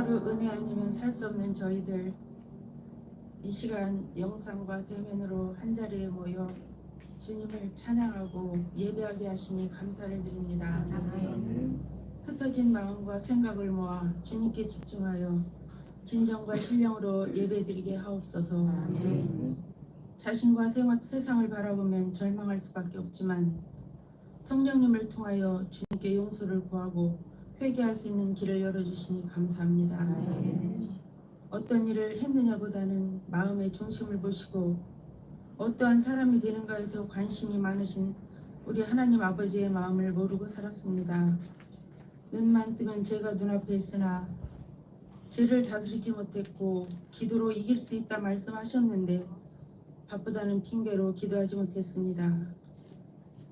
하루 은혜 아니면 살 수 없는 저희들, 이 시간 영상과 대면으로 한자리에 모여 주님을 찬양하고 예배하게 하시니 감사를 드립니다. 흩어진 마음과 생각을 모아 주님께 집중하여 진정과 신령으로 예배드리게 하옵소서. 자신과 세상을 바라보면 절망할 수밖에 없지만 성령님을 통하여 주님께 용서를 구하고 회개할 수 있는 길을 열어주시니 감사합니다. 어떤 일을 했느냐보다는 마음의 중심을 보시고 어떠한 사람이 되는가에 더 관심이 많으신 우리 하나님 아버지의 마음을 모르고 살았습니다. 눈만 뜨면 죄가 눈앞에 있으나 죄를 다스리지 못했고 기도로 이길 수 있다 말씀하셨는데 바쁘다는 핑계로 기도하지 못했습니다.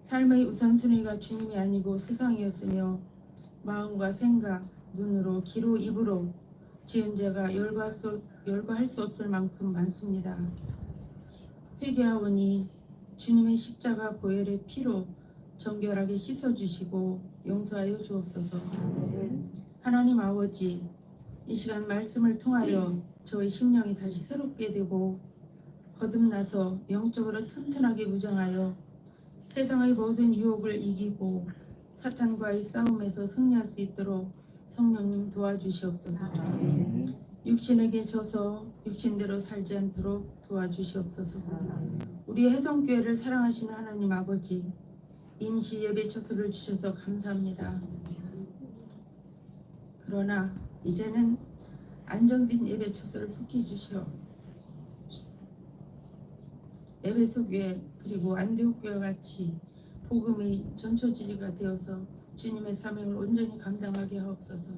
삶의 우선순위가 주님이 아니고 세상이었으며 마음과 생각, 눈으로, 귀로, 입으로 지은 죄가 열거할 수 없을 만큼 많습니다. 회개하오니 주님의 십자가 보혈의 피로 정결하게 씻어주시고 용서하여 주옵소서. 하나님 아버지, 이 시간 말씀을 통하여 저의 심령이 다시 새롭게 되고 거듭나서 영적으로 튼튼하게 무장하여 세상의 모든 유혹을 이기고 사탄과의 싸움에서 승리할 수 있도록 성령님 도와주시옵소서. 육신에게 져서 육신대로 살지 않도록 도와주시옵소서. 우리 혜성교회를 사랑하시는 하나님 아버지, 임시 예배 처소를 주셔서 감사합니다. 그러나 이제는 안정된 예배 처소를 속해 주시어 에베소교회 그리고 안디옥교회와 같이 복음의 전초지리가 되어서 주님의 사명을 온전히 감당하게 하옵소서.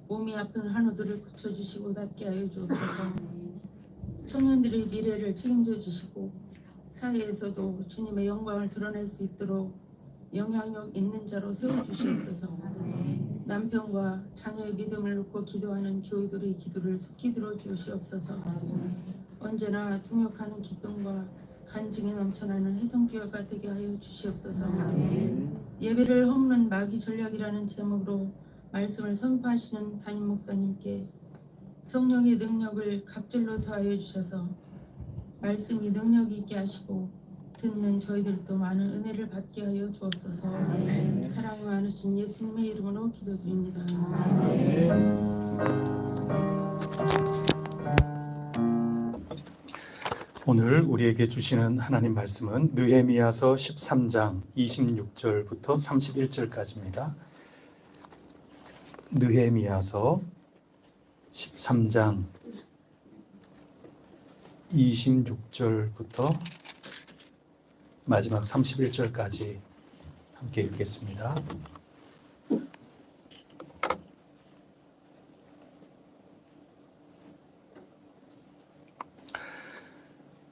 몸이 아픈 한우들을 고쳐주시고 낫게 하여 주옵소서. 청년들의 미래를 책임져 주시고 사회에서도 주님의 영광을 드러낼 수 있도록 영향력 있는 자로 세워주시옵소서. 남편과 자녀의 믿음을 놓고 기도하는 교우들의 기도를 속히 들어주시옵소서. 언제나 통역하는 기쁨과 간증이 넘쳐나는 혜성교회가 되게 하여 주시옵소서. 예배를 험는 마귀 전략이라는 제목으로 말씀을 선포하시는 담임 목사님께 성령의 능력을 갑절로 더하여 주셔서 말씀이 능력이 있게 하시고 듣는 저희들도 많은 은혜를 받게 하여 주옵소서. 사랑이 많으신 예수님의 이름으로 기도드립니다. 오늘 우리에게 주시는 하나님 말씀은 느헤미야서 13장 26절부터 31절까지입니다. 느헤미야서 13장 26절부터 마지막 31절까지 함께 읽겠습니다.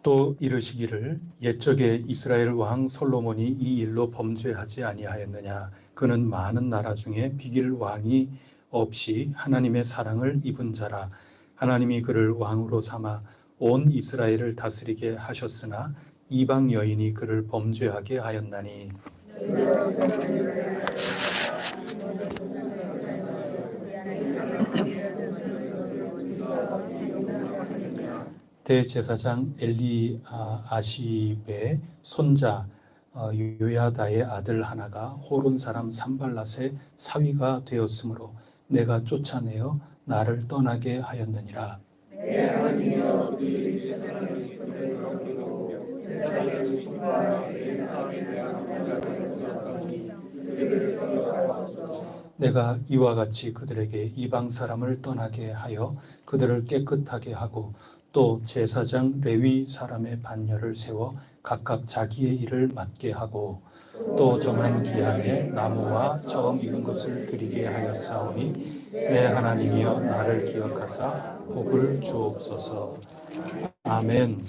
또 이르시기를 옛적에 이스라엘 왕 솔로몬이 이 일로 범죄하지 아니하였느냐. 그는 많은 나라 중에 비길 왕이 없이 하나님의 사랑을 입은 자라. 하나님이 그를 왕으로 삼아 온 이스라엘을 다스리게 하셨으나 이방 여인이 그를 범죄하게 하였나니 대제사장 엘리아십의 손자 요야다의 아들 하나가 호론 사람 산발랏의 사위가 되었으므로 내가 쫓아내어 나를 떠나게 하였느니라. 내 하나님이여 그들이 제사장의 직분을 어기고 제사장의 직분과 내 사람에 대한 언약을 어겼사오니 그들을 기억하옵소서. 내가 이와 같이 그들에게 이방 사람을 떠나게 하여 그들을 깨끗하게 하고 또 제사장 레위 사람의 반열을 세워 각각 자기의 일을 맡게 하고 또 정한 기한에 나무와 처음 익은 것을 드리게 하였사오니 내 하나님이여 나를 기억하사 복을 주옵소서. 아멘.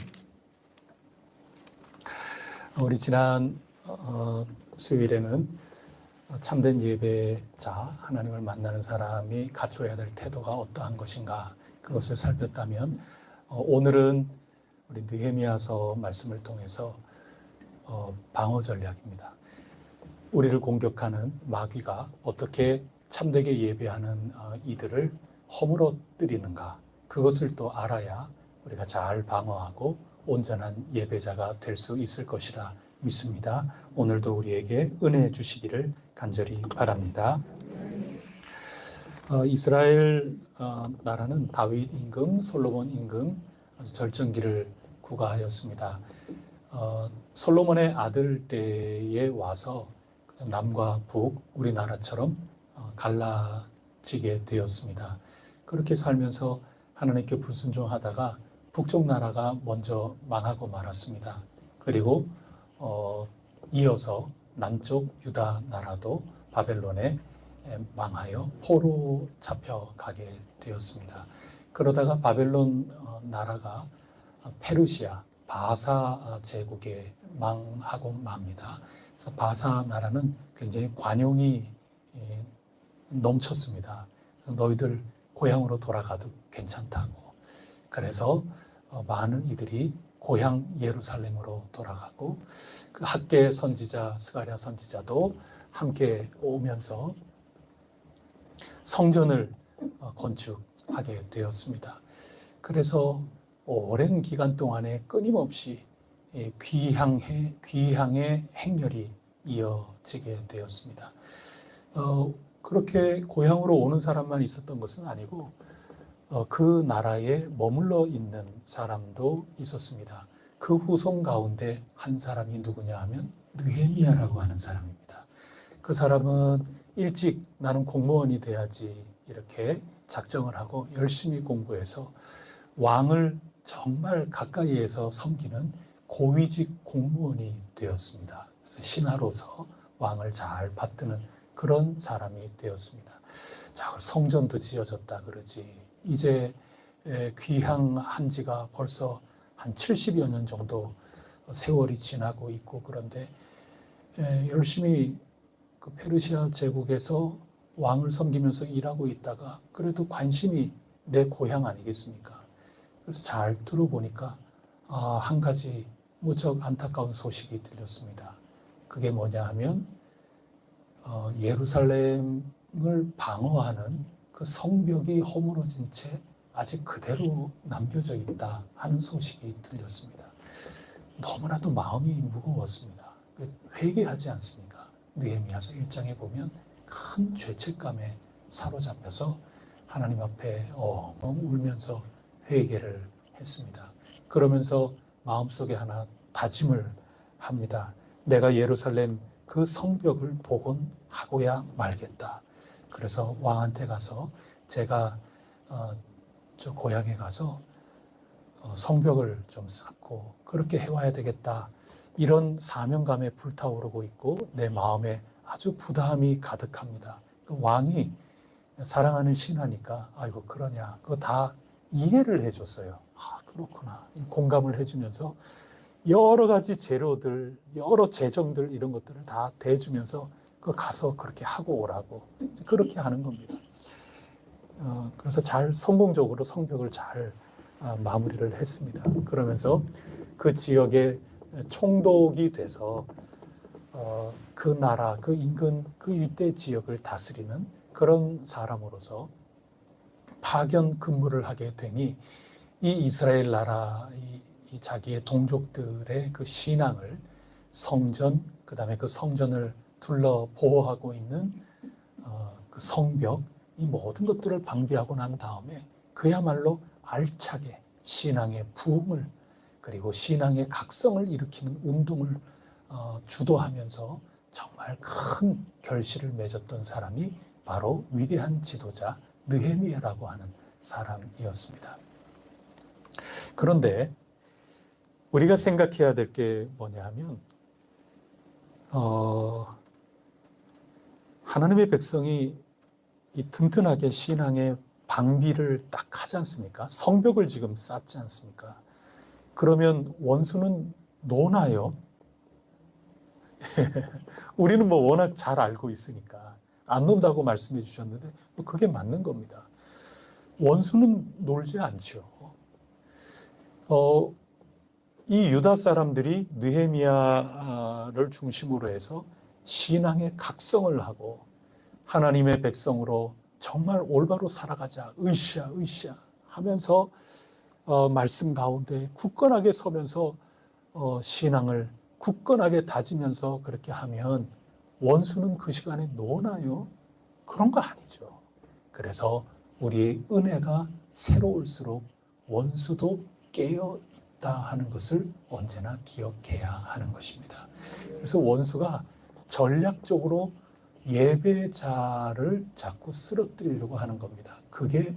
우리 지난 수요일에는 참된 예배자, 하나님을 만나는 사람이 갖춰야 될 태도가 어떠한 것인가 그것을 살폈다면 오늘은 우리 느헤미야서 말씀을 통해서 방어 전략입니다. 우리를 공격하는 마귀가 어떻게 참되게 예배하는 이들을 허물어뜨리는가, 그것을 또 알아야 우리가 잘 방어하고 온전한 예배자가 될 수 있을 것이라 믿습니다. 오늘도 우리에게 은혜 주시기를 간절히 바랍니다. 이스라엘 나라는 다윗 임금, 솔로몬 임금 절정기를 구가하였습니다. 솔로몬의 아들 때에 와서 남과 북, 우리나라처럼 갈라지게 되었습니다. 그렇게 살면서 하나님께 불순종하다가 북쪽 나라가 먼저 망하고 말았습니다. 그리고 이어서 남쪽 유다 나라도 바벨론에 망하여 포로 잡혀가게 되었습니다. 그러다가 바벨론 나라가 페르시아, 바사 제국에 망하고 맙니다. 그래서 바사 나라는 굉장히 관용이 넘쳤습니다. 그래서 너희들 고향으로 돌아가도 괜찮다고. 그래서 많은 이들이 고향 예루살렘으로 돌아가고 그 학개 선지자, 스가랴 선지자도 함께 오면서 성전을 건축하게 되었습니다. 그래서 오랜 기간 동안에 끊임없이 귀향의 행렬이 이어지게 되었습니다. 그렇게 고향으로 오는 사람만 있었던 것은 아니고 그 나라에 머물러 있는 사람도 있었습니다. 그 후손 가운데 한 사람이 누구냐 하면 느헤미야라고 하는 사람입니다. 그 사람은 일찍 나는 공무원이 돼야지 이렇게 작정을 하고 열심히 공부해서 왕을 정말 가까이에서 섬기는 고위직 공무원이 되었습니다. 그래서 신하로서 왕을 잘 받드는 그런 사람이 되었습니다. 자, 성전도 지어졌다 그러지. 이제 귀향한 지가 벌써 한 70여 년 정도 세월이 지나고 있고, 그런데 열심히 그 페르시아 제국에서 왕을 섬기면서 일하고 있다가 그래도 관심이 내 고향 아니겠습니까? 그래서 잘 들어보니까 한 가지 무척 안타까운 소식이 들렸습니다. 그게 뭐냐 하면 예루살렘을 방어하는 그 성벽이 허물어진 채 아직 그대로 남겨져 있다 하는 소식이 들렸습니다. 너무나도 마음이 무거웠습니다. 회개하지 않습니까? 느헤미야서 1장에 보면 큰 죄책감에 사로잡혀서 하나님 앞에 울면서 회개를 했습니다. 그러면서 마음속에 하나 다짐을 합니다. 내가 예루살렘 그 성벽을 복원하고야 말겠다. 그래서 왕한테 가서 제가 저 고향에 가서 성벽을 좀 쌓고 그렇게 해와야 되겠다. 이런 사명감에 불타오르고 있고 내 마음에 아주 부담이 가득합니다. 그 왕이 사랑하는 신하니까 아이고 그러냐. 그거 다 이해를 해줬어요. 그렇구나. 공감을 해주면서 여러 가지 재료들, 여러 재정들 이런 것들을 다 대주면서 그 가서 그렇게 하고 오라고 그렇게 하는 겁니다. 그래서 잘 성공적으로 성벽을 잘 마무리를 했습니다. 그러면서 그 지역의 총독이 돼서 그 나라, 그 인근, 그 일대 지역을 다스리는 그런 사람으로서 파견 근무를 하게 되니 이 이스라엘 나라, 이 자기의 동족들의 그 신앙을 성전, 그 다음에 그 성전을 둘러 보호하고 있는 그 성벽, 이 모든 것들을 방비하고 난 다음에 그야말로 알차게 신앙의 부흥을 그리고 신앙의 각성을 일으키는 운동을 주도하면서 정말 큰 결실을 맺었던 사람이 바로 위대한 지도자 느헤미야라고 하는 사람이었습니다. 그런데 우리가 생각해야 될 게 뭐냐 하면 하나님의 백성이 이 튼튼하게 신앙의 방비를 딱 하지 않습니까? 성벽을 지금 쌓지 않습니까? 그러면 원수는 노나요? 우리는 뭐 워낙 잘 알고 있으니까 안 논다고 말씀해 주셨는데 그게 맞는 겁니다. 원수는 놀지 않죠. 이 유다 사람들이 느헤미야를 중심으로 해서 신앙의 각성을 하고 하나님의 백성으로 정말 올바로 살아가자, 으쌰 하면서 말씀 가운데 굳건하게 서면서 신앙을 굳건하게 다지면서 그렇게 하면 원수는 그 시간에 노나요? 그런 거 아니죠. 그래서 우리의 은혜가 새로울수록 원수도 깨어 있다 하는 것을 언제나 기억해야 하는 것입니다. 그래서 원수가 전략적으로 예배자를 자꾸 쓰러뜨리려고 하는 겁니다. 그게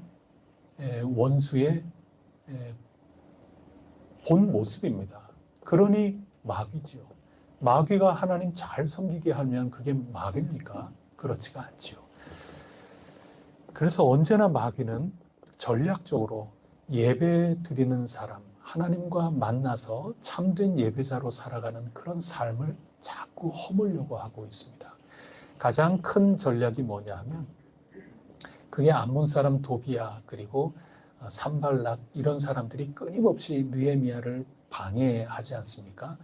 원수의 본 모습입니다. 그러니 마귀지요. 마귀가 하나님 잘 섬기게 하면 그게 마귀입니까? 그렇지가 않지요. 그래서 언제나 마귀는 전략적으로 예배 드리는 사람, 하나님과 만나서 참된 예배자로 살아가는 그런 삶을 자꾸 허물려고 하고 있습니다. 가장 큰 전략이 뭐냐 하면 그게 암몬 사람 도비야 그리고 산발락 이런 사람들이 끊임없이 느헤미야를 방해하지 않습니까?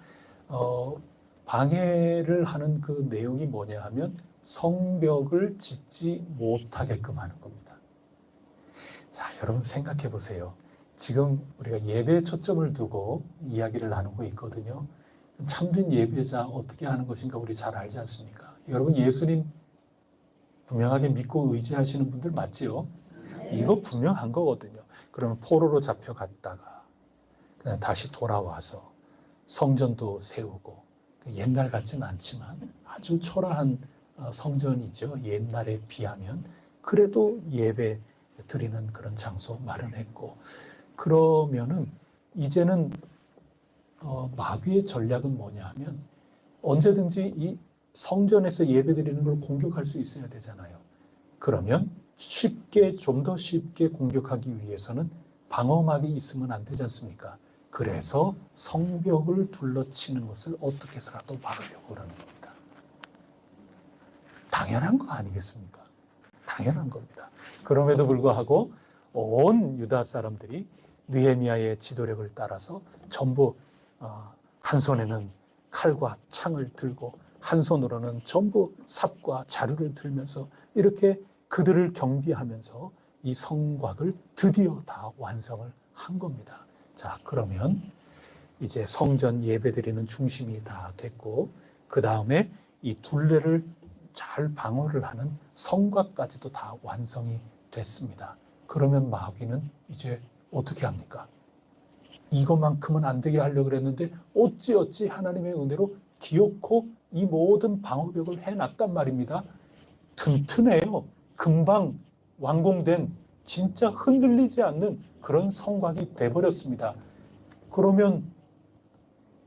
방해를 하는 그 내용이 뭐냐 하면 성벽을 짓지 못하게끔 하는 겁니다. 자, 여러분 생각해 보세요. 지금 우리가 예배에 초점을 두고 이야기를 나누고 있거든요. 참된 예배자 어떻게 하는 것인가 우리 잘 알지 않습니까? 여러분 예수님 분명하게 믿고 의지하시는 분들 맞지요? 이거 분명한 거거든요. 그러면 포로로 잡혀갔다가 그냥 다시 돌아와서 성전도 세우고 옛날 같지는 않지만 아주 초라한 성전이죠. 옛날에 비하면 그래도 예배 드리는 그런 장소 마련했고 그러면은 이제는 마귀의 전략은 뭐냐 하면 언제든지 이 성전에서 예배 드리는 걸 공격할 수 있어야 되잖아요. 그러면 좀 더 쉽게 공격하기 위해서는 방어막이 있으면 안 되지 않습니까? 그래서 성벽을 둘러치는 것을 어떻게 해서라도 막으려고 그러는 겁니다. 당연한 거 아니겠습니까? 당연한 겁니다. 그럼에도 불구하고 온 유다 사람들이 느헤미야의 지도력을 따라서 전부 한 손에는 칼과 창을 들고 한 손으로는 전부 삽과 자루를 들면서 이렇게 그들을 경비하면서 이 성곽을 드디어 다 완성을 한 겁니다. 자, 그러면 이제 성전 예배드리는 중심이 다 됐고 그 다음에 이 둘레를 잘 방어를 하는 성곽까지도 다 완성이 됐습니다. 그러면 마귀는 이제 어떻게 합니까? 이것만큼은 안 되게 하려고 그랬는데 어찌 하나님의 은혜로 기어코 이 모든 방어벽을 해놨단 말입니다. 튼튼해요. 금방 완공된 진짜 흔들리지 않는 그런 성곽이 돼버렸습니다. 그러면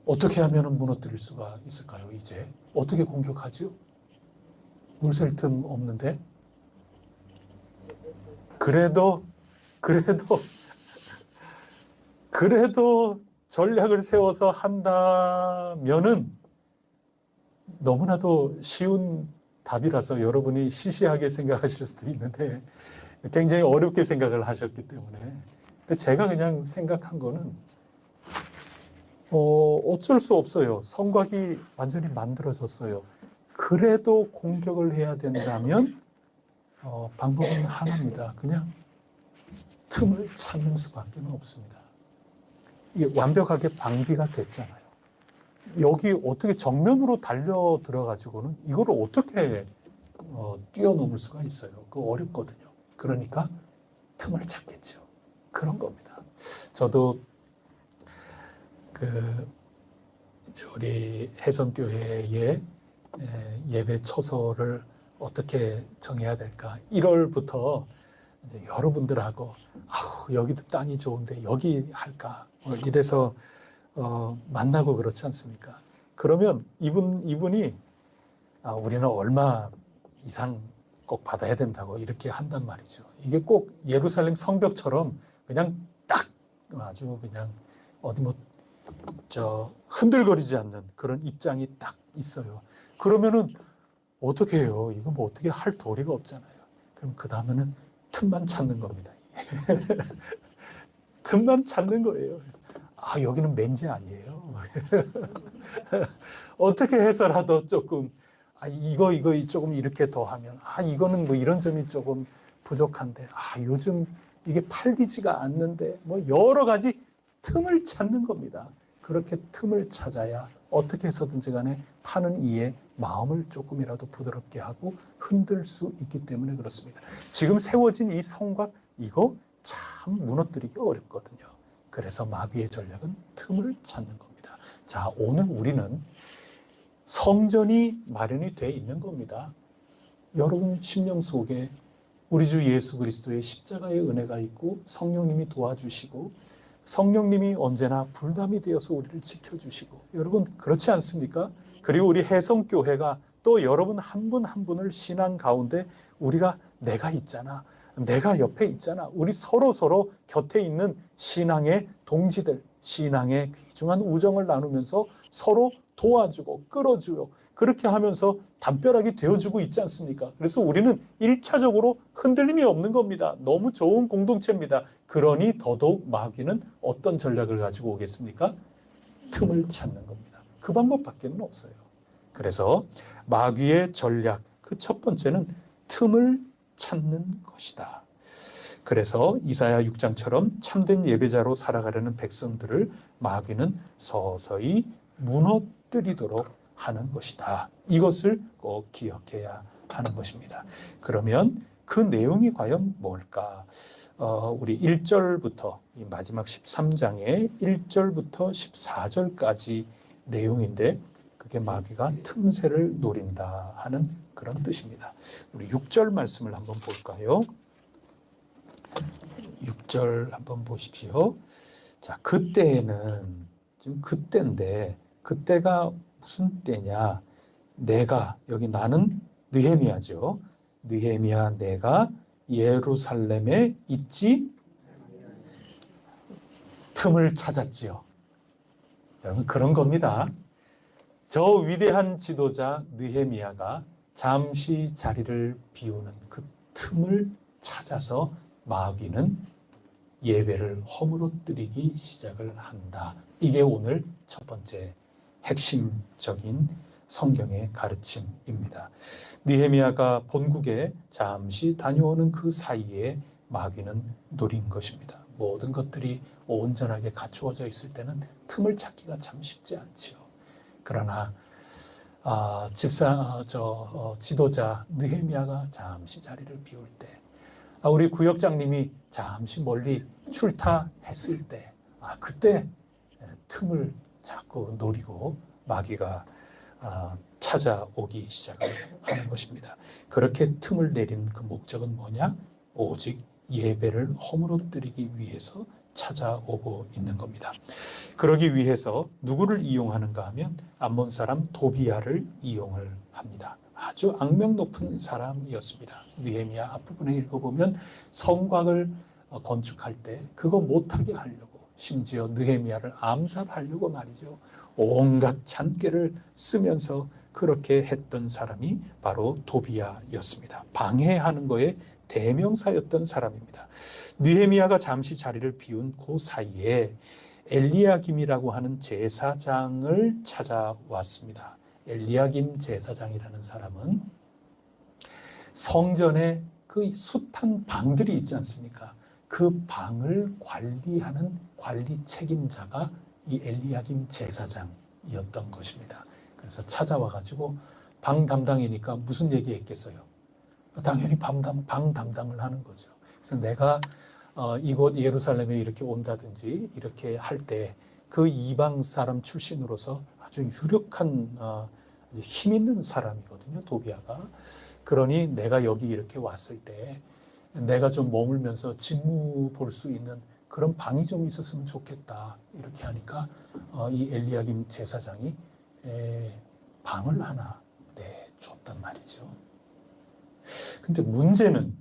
어떻게 하면 무너뜨릴 수가 있을까요? 이제 어떻게 공격하죠? 물샐 틈 없는데 그래도 전략을 세워서 한다면은 너무나도 쉬운 답이라서 여러분이 시시하게 생각하실 수도 있는데 굉장히 어렵게 생각을 하셨기 때문에 근데 제가 그냥 생각한 거는 어쩔 수 없어요. 성곽이 완전히 만들어졌어요. 그래도 공격을 해야 된다면 방법은 하나입니다. 그냥 틈을 찾는 수밖에 없습니다. 이게 완벽하게 방비가 됐잖아요. 여기 어떻게 정면으로 달려 들어가지고는 이걸 어떻게 뛰어넘을 수가 있어요. 그거 어렵거든요. 그러니까 틈을 찾겠죠. 그런 겁니다. 저도 이제 우리 혜성교회의 예배 초소를 어떻게 정해야 될까? 1월부터 이제 여러분들하고 여기도 땅이 좋은데 여기 할까? 이래서 만나고 그렇지 않습니까? 그러면 이분이 우리는 얼마 이상 꼭 받아야 된다고 이렇게 한단 말이죠. 이게 꼭 예루살렘 성벽처럼 그냥 딱 아주 그냥 어디 흔들거리지 않는 그런 입장이 딱 있어요. 그러면은 어떻게 해요? 이거 뭐 어떻게 할 도리가 없잖아요. 그럼 그 다음에는 틈만 찾는 겁니다. 틈만 찾는 거예요. 여기는 맨지 아니에요. 어떻게 해서라도 조금 이거 조금 이렇게 더 하면 이거는 뭐 이런 점이 조금 부족한데, 요즘 이게 팔리지가 않는데, 뭐 여러 가지 틈을 찾는 겁니다. 그렇게 틈을 찾아야 어떻게 해서든지 간에 파는 이의 마음을 조금이라도 부드럽게 하고 흔들 수 있기 때문에 그렇습니다. 지금 세워진 이 성곽, 이거 참 무너뜨리기 어렵거든요. 그래서 마귀의 전략은 틈을 찾는 겁니다. 자, 오늘 우리는 성전이 마련이 되어 있는 겁니다. 여러분 심령 속에 우리 주 예수 그리스도의 십자가의 은혜가 있고 성령님이 도와주시고 성령님이 언제나 불담이 되어서 우리를 지켜주시고, 여러분 그렇지 않습니까? 그리고 우리 혜성교회가 또 여러분 한 분 한 분을 신앙 가운데 우리가 내가 있잖아, 내가 옆에 있잖아, 우리 서로 곁에 있는 신앙의 동지들, 신앙의 귀중한 우정을 나누면서 서로 도와주고 끌어주고 그렇게 하면서 담벼락이 되어주고 있지 않습니까? 그래서 우리는 1차적으로 흔들림이 없는 겁니다. 너무 좋은 공동체입니다. 그러니 더더욱 마귀는 어떤 전략을 가지고 오겠습니까? 틈을 찾는 겁니다. 그 방법밖에는 없어요. 그래서 마귀의 전략, 그 첫 번째는 틈을 찾는 것이다. 그래서 이사야 6장처럼 참된 예배자로 살아가려는 백성들을 마귀는 서서히 무너뜨리도록 하는 것이다. 이것을 꼭 기억해야 하는 것입니다. 그러면 그 내용이 과연 뭘까? 우리 1절부터 이 마지막 13장의 1절부터 14절까지 내용인데, 그게 마귀가 틈새를 노린다 하는 그런 뜻입니다. 우리 6절 말씀을 한번 볼까요? 6절 한번 보십시오. 자, 그때에는, 지금 그때인데, 그때가 무슨 때냐? 내가, 여기 나는 느헤미야죠. 느헤미야, 내가 예루살렘에 있지? 틈을 찾았지요. 여러분, 그런 겁니다. 저 위대한 지도자 느헤미야가 잠시 자리를 비우는 그 틈을 찾아서 마귀는 예배를 허물어뜨리기 시작을 한다. 이게 오늘 첫 번째 핵심적인 성경의 가르침입니다. 느헤미야가 본국에 잠시 다녀오는 그 사이에 마귀는 노린 것입니다. 모든 것들이 온전하게 갖추어져 있을 때는 틈을 찾기가 참 쉽지 않지요. 그러나 지도자 느헤미야가 잠시 자리를 비울 때, 우리 구역장님이 잠시 멀리 출타했을 때, 그때 틈을 자꾸 노리고 마귀가 찾아오기 시작을 하는 것입니다. 그렇게 틈을 내리는 그 목적은 뭐냐? 오직 예배를 허물어뜨리기 위해서 찾아오고 있는 겁니다. 그러기 위해서 누구를 이용하는가 하면 암몬 사람 도비야를 이용을 합니다. 아주 악명 높은 사람이었습니다. 느헤미야 앞부분에 읽어보면 성곽을 건축할 때 그거 못하게 하려고, 심지어 느헤미야를 암살하려고 말이죠, 온갖 잔꾀를 쓰면서 그렇게 했던 사람이 바로 도비야였습니다. 방해하는 거에 대명사였던 사람입니다. 느헤미야가 잠시 자리를 비운 그 사이에 엘리야김이라고 하는 제사장을 찾아왔습니다. 엘리야김 제사장이라는 사람은 성전에 그 숱한 방들이 있지 않습니까? 그 방을 관리하는 관리 책임자가 이 엘리야김 제사장이었던 것입니다. 그래서 찾아와가지고 방 담당이니까 무슨 얘기했겠어요? 당연히 방 담당을 하는 거죠. 그래서 내가 이곳 예루살렘에 이렇게 온다든지 이렇게 할 때 그 이방 사람 출신으로서 아주 유력한 힘 있는 사람이거든요, 도비야가. 그러니 내가 여기 이렇게 왔을 때 내가 좀 머물면서 직무 볼 수 있는 그런 방이 좀 있었으면 좋겠다. 이렇게 하니까 이 엘리야김 제사장이 방을 하나 내줬단 말이죠. 근데 문제는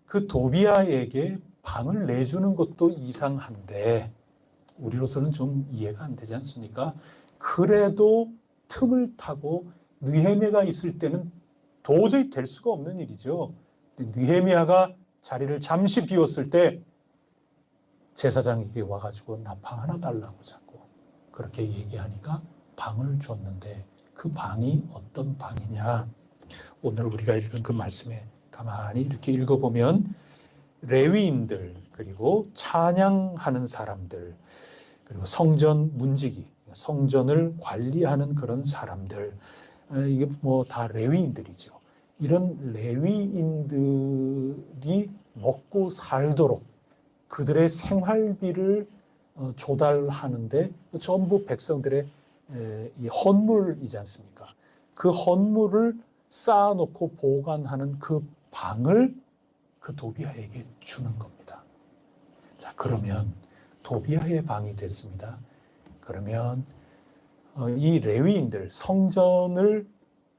그 도비야에게 방을 내주는 것도 이상한데 우리로서는 좀 이해가 안 되지 않습니까? 그래도 틈을 타고 느헤미야가 있을 때는 도저히 될 수가 없는 일이죠. 느헤미야가 자리를 잠시 비웠을 때 제사장에게 와가지고 나 방 하나 달라고 자꾸 그렇게 얘기하니까 방을 줬는데 그 방이 어떤 방이냐? 오늘 우리가 읽은 그 말씀에 가만히 이렇게 읽어보면 레위인들, 그리고 찬양하는 사람들, 그리고 성전 문지기, 성전을 관리하는 그런 사람들, 이게 뭐 다 레위인들이죠. 이런 레위인들이 먹고 살도록 그들의 생활비를 조달하는데 전부 백성들의 이 헌물이지 않습니까? 그 헌물을 쌓아놓고 보관하는 그 방을 그 도비아에게 주는 겁니다. 자, 그러면 도비아의 방이 됐습니다. 그러면 이 레위인들, 성전을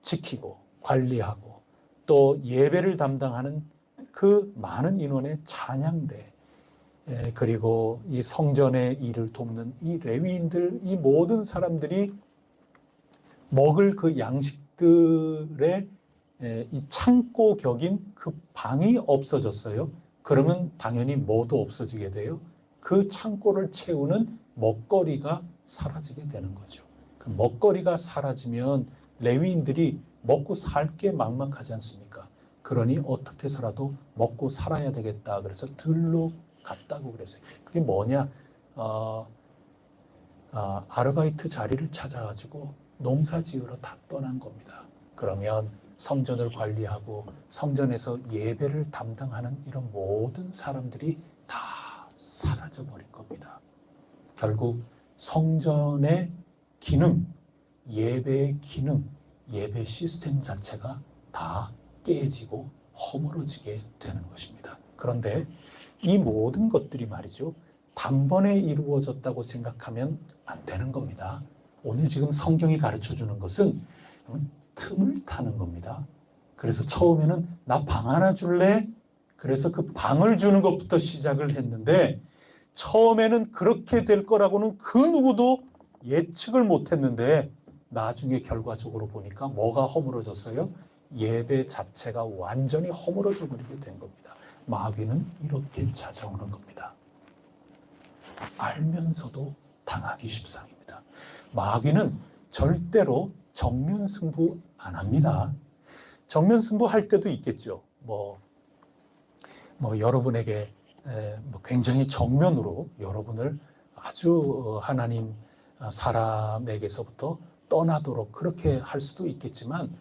지키고 관리하고 또 예배를 담당하는 그 많은 인원의 찬양대, 그리고 이 성전의 일을 돕는 이 레위인들, 이 모든 사람들이 먹을 그 양식들의 이 창고 격인 그 방이 없어졌어요. 그러면 당연히 뭐도 없어지게 돼요. 그 창고를 채우는 먹거리가 사라지게 되는 거죠. 그 먹거리가 사라지면 레위인들이 먹고 살 게 막막하지 않습니까? 그러니 어떻게 해서라도 먹고 살아야 되겠다. 그래서 들로 갔다고 그랬어요. 그게 뭐냐? 아르바이트 자리를 찾아가지고 농사 지으러 다 떠난 겁니다. 그러면 성전을 관리하고 성전에서 예배를 담당하는 이런 모든 사람들이 다 사라져 버린 겁니다. 결국 성전의 기능, 예배의 기능, 예배 시스템 자체가 다 깨지고 허물어지게 되는 것입니다. 그런데 이 모든 것들이 말이죠, 단번에 이루어졌다고 생각하면 안 되는 겁니다. 오늘 지금 성경이 가르쳐 주는 것은 틈을 타는 겁니다. 그래서 처음에는 나 방 하나 줄래? 그래서 그 방을 주는 것부터 시작을 했는데 처음에는 그렇게 될 거라고는 그 누구도 예측을 못했는데 나중에 결과적으로 보니까 뭐가 허물어졌어요? 예배 자체가 완전히 허물어져 버리게 된 겁니다. 마귀는 이렇게 찾아오는 겁니다. 알면서도 당하기 십상입니다. 마귀는 절대로 정면 승부 안 합니다. 정면 승부 할 때도 있겠죠. 뭐 여러분에게 굉장히 정면으로 여러분을 아주 하나님 사람에게서부터 떠나도록 그렇게 할 수도 있겠지만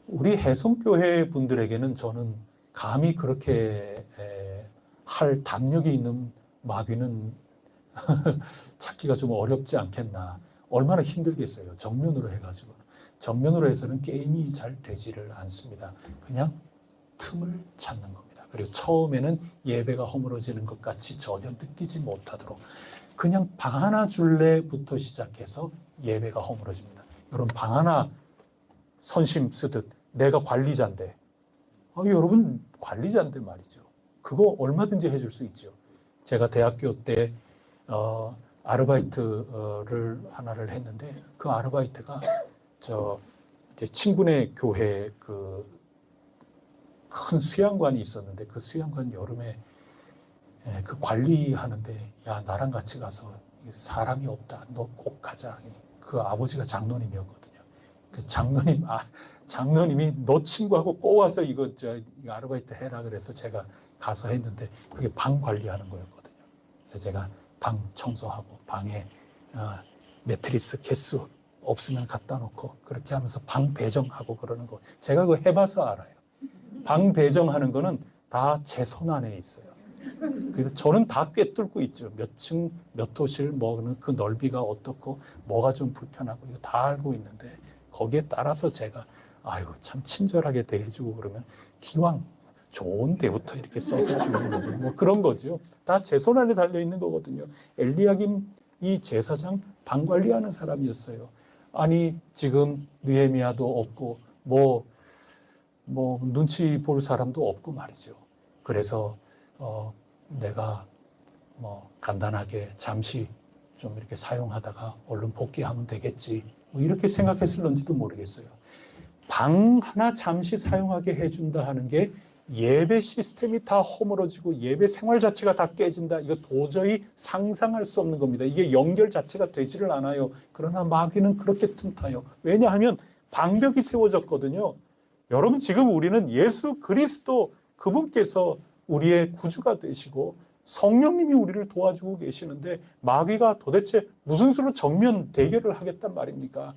우리 해성교회 분들에게는 저는 감히 그렇게 할 담력이 있는 마귀는 찾기가 좀 어렵지 않겠나. 얼마나 힘들겠어요. 정면으로 해가지고. 정면으로 해서는 게임이 잘 되지를 않습니다. 그냥 틈을 찾는 겁니다. 그리고 처음에는 예배가 허물어지는 것 같이 전혀 느끼지 못하도록 그냥 방 하나 줄래부터 시작해서 예배가 허물어집니다. 여러분 방 하나 선심 쓰듯 내가 관리자인데 여러분 관리자인데 말이죠. 그거 얼마든지 해줄 수 있죠. 제가 대학교 때 아르바이트를 하나를 했는데 그 아르바이트가 제 친구네 교회 그 큰 수양관이 있었는데 그 수양관 여름에 그 관리하는데 야 나랑 같이 가서 사람이 없다 너 꼭 가자. 그 아버지가 장로님이었거든요. 그 장로님이 너 친구하고 꼭 와서 이거 아르바이트 해라 그래서 제가 가서 했는데 그게 방 관리하는 거였거든요. 그래서 제가 방 청소하고 방에 매트리스 개수 없으면 갖다 놓고 그렇게 하면서 방 배정하고 그러는 거 제가 그거 해봐서 알아요. 방 배정하는 거는 다 제 손 안에 있어요. 그래서 저는 다 꿰뚫고 있죠. 몇 층, 몇 호실, 그 넓이가 어떻고, 뭐가 좀 불편하고, 이거 다 알고 있는데, 거기에 따라서 제가, 참 친절하게 대해주고 그러면, 기왕 좋은 데부터 이렇게 써서 주는 거고, 뭐 그런 거죠. 다 제 손 안에 달려있는 거거든요. 엘리야김 이 제사장 방 관리하는 사람이었어요. 아니, 지금 느헤미야도 없고, 눈치 볼 사람도 없고 말이죠. 그래서, 내가 간단하게 잠시 좀 이렇게 사용하다가 얼른 복귀하면 되겠지. 이렇게 생각했을런지도 모르겠어요. 방 하나 잠시 사용하게 해준다 하는 게 예배 시스템이 다 허물어지고 예배 생활 자체가 다 깨진다. 이거 도저히 상상할 수 없는 겁니다. 이게 연결 자체가 되지를 않아요. 그러나 마귀는 그렇게 틈타요. 왜냐하면 방벽이 세워졌거든요. 여러분 지금 우리는 예수 그리스도 그분께서 우리의 구주가 되시고 성령님이 우리를 도와주고 계시는데 마귀가 도대체 무슨 수로 정면 대결을 하겠단 말입니까?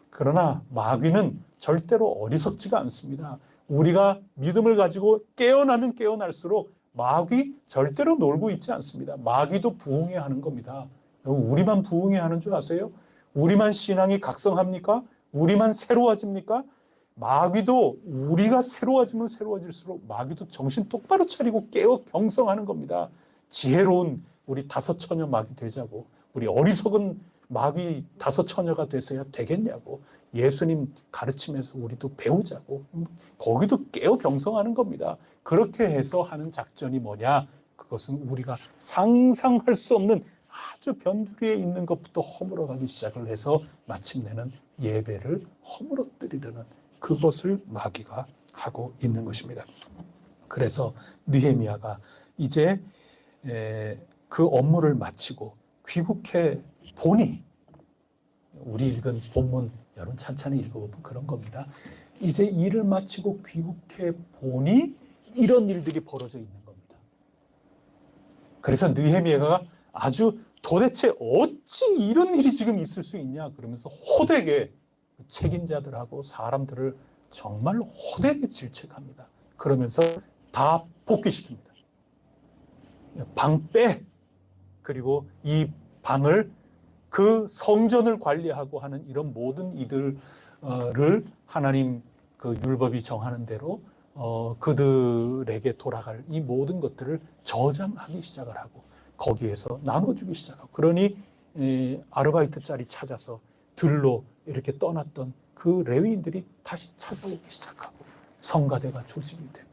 그러나 마귀는 절대로 어리석지가 않습니다. 우리가 믿음을 가지고 깨어나면 깨어날수록 마귀 절대로 놀고 있지 않습니다. 마귀도 부흥해 하는 겁니다. 우리만 부흥해 하는 줄 아세요? 우리만 신앙이 각성합니까? 우리만 새로워집니까? 마귀도 우리가 새로워지면 새로워질수록 마귀도 정신 똑바로 차리고 깨어 경성하는 겁니다. 지혜로운 우리 다섯 처녀 마귀 되자고, 우리 어리석은 마귀 다섯 처녀가 돼서야 되겠냐고, 예수님 가르치면서 우리도 배우자고, 거기도 깨어 경성하는 겁니다. 그렇게 해서 하는 작전이 뭐냐? 그것은 우리가 상상할 수 없는 아주 변두리에 있는 것부터 허물어가기 시작을 해서 마침내는 예배를 허물어뜨리려는 그것을 마귀가 하고 있는 것입니다. 그래서 느헤미야가 이제 그 업무를 마치고 귀국해 보니, 우리 읽은 본문 여러분 찬찬히 읽어보면 그런 겁니다. 이제 일을 마치고 귀국해 보니 이런 일들이 벌어져 있는 겁니다. 그래서 느헤미야가 아주 도대체 어찌 이런 일이 지금 있을 수 있냐 그러면서 호되게 책임자들하고 사람들을 정말 호되게 질책합니다. 그러면서 다 복귀시킵니다. 방 빼! 그리고 이 방을, 그 성전을 관리하고 하는 이런 모든 이들을 하나님 그 율법이 정하는 대로 그들에게 돌아갈 이 모든 것들을 저장하기 시작을 하고 거기에서 나눠주기 시작하고, 그러니 아르바이트 자리 찾아서 들로 이렇게 떠났던 그 레위인들이 다시 찾아오기 시작하고 성가대가 조직이 되고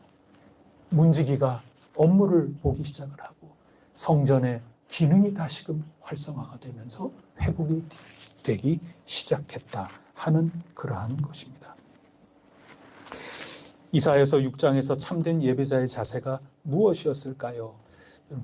문지기가 업무를 보기 시작을 하고 성전의 기능이 다시금 활성화가 되면서 회복이 되기 시작했다 하는 그러한 것입니다. 이사야서 6장에서 참된 예배자의 자세가 무엇이었을까요?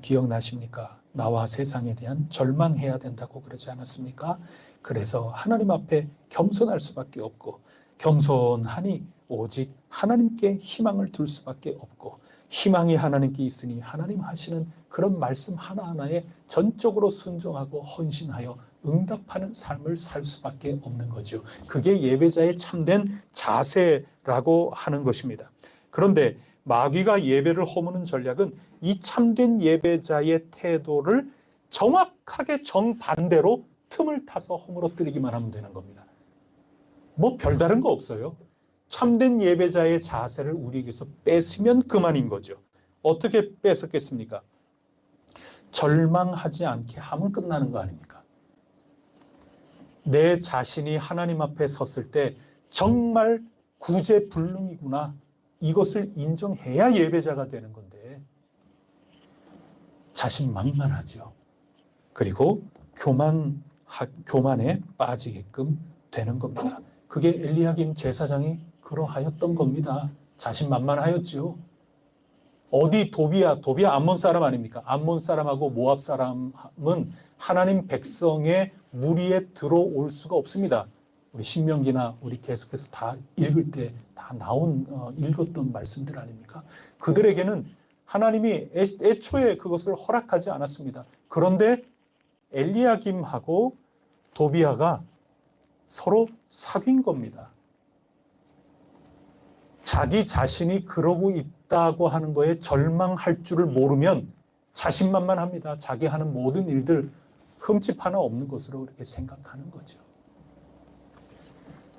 기억나십니까? 나와 세상에 대한 절망해야 된다고 그러지 않았습니까? 그래서 하나님 앞에 겸손할 수밖에 없고, 겸손하니 오직 하나님께 희망을 둘 수밖에 없고, 희망이 하나님께 있으니 하나님 하시는 그런 말씀 하나하나에 전적으로 순종하고 헌신하여 응답하는 삶을 살 수밖에 없는 거죠. 그게 예배자의 참된 자세라고 하는 것입니다. 그런데 마귀가 예배를 허무는 전략은 이 참된 예배자의 태도를 정확하게 정반대로 틈을 타서 허물어뜨리기만 하면 되는 겁니다. 뭐 별다른 거 없어요. 참된 예배자의 자세를 우리에게서 뺏으면 그만인 거죠. 어떻게 뺏었겠습니까? 절망하지 않게 하면 끝나는 거 아닙니까? 내 자신이 하나님 앞에 섰을 때 정말 구제불능이구나, 이것을 인정해야 예배자가 되는 건데 자신만만하죠. 그리고 교만에 빠지게끔 되는 겁니다. 그게 엘리야김 제사장이 그러하였던 겁니다. 자신만만하였지요. 어디 도비야 암몬 사람 아닙니까? 암몬 사람하고 모압 사람은 하나님 백성의 무리에 들어올 수가 없습니다. 우리 신명기나 우리 계속해서 다 읽을 때 다 읽었던 말씀들 아닙니까? 그들에게는 하나님이 애초에 그것을 허락하지 않았습니다. 그런데 엘리야김하고 도비야가 서로 사귄 겁니다. 자기 자신이 그러고 있다고 하는 거에 절망할 줄을 모르면 자신만만합니다. 자기 하는 모든 일들 흠집 하나 없는 것으로 그렇게 생각하는 거죠.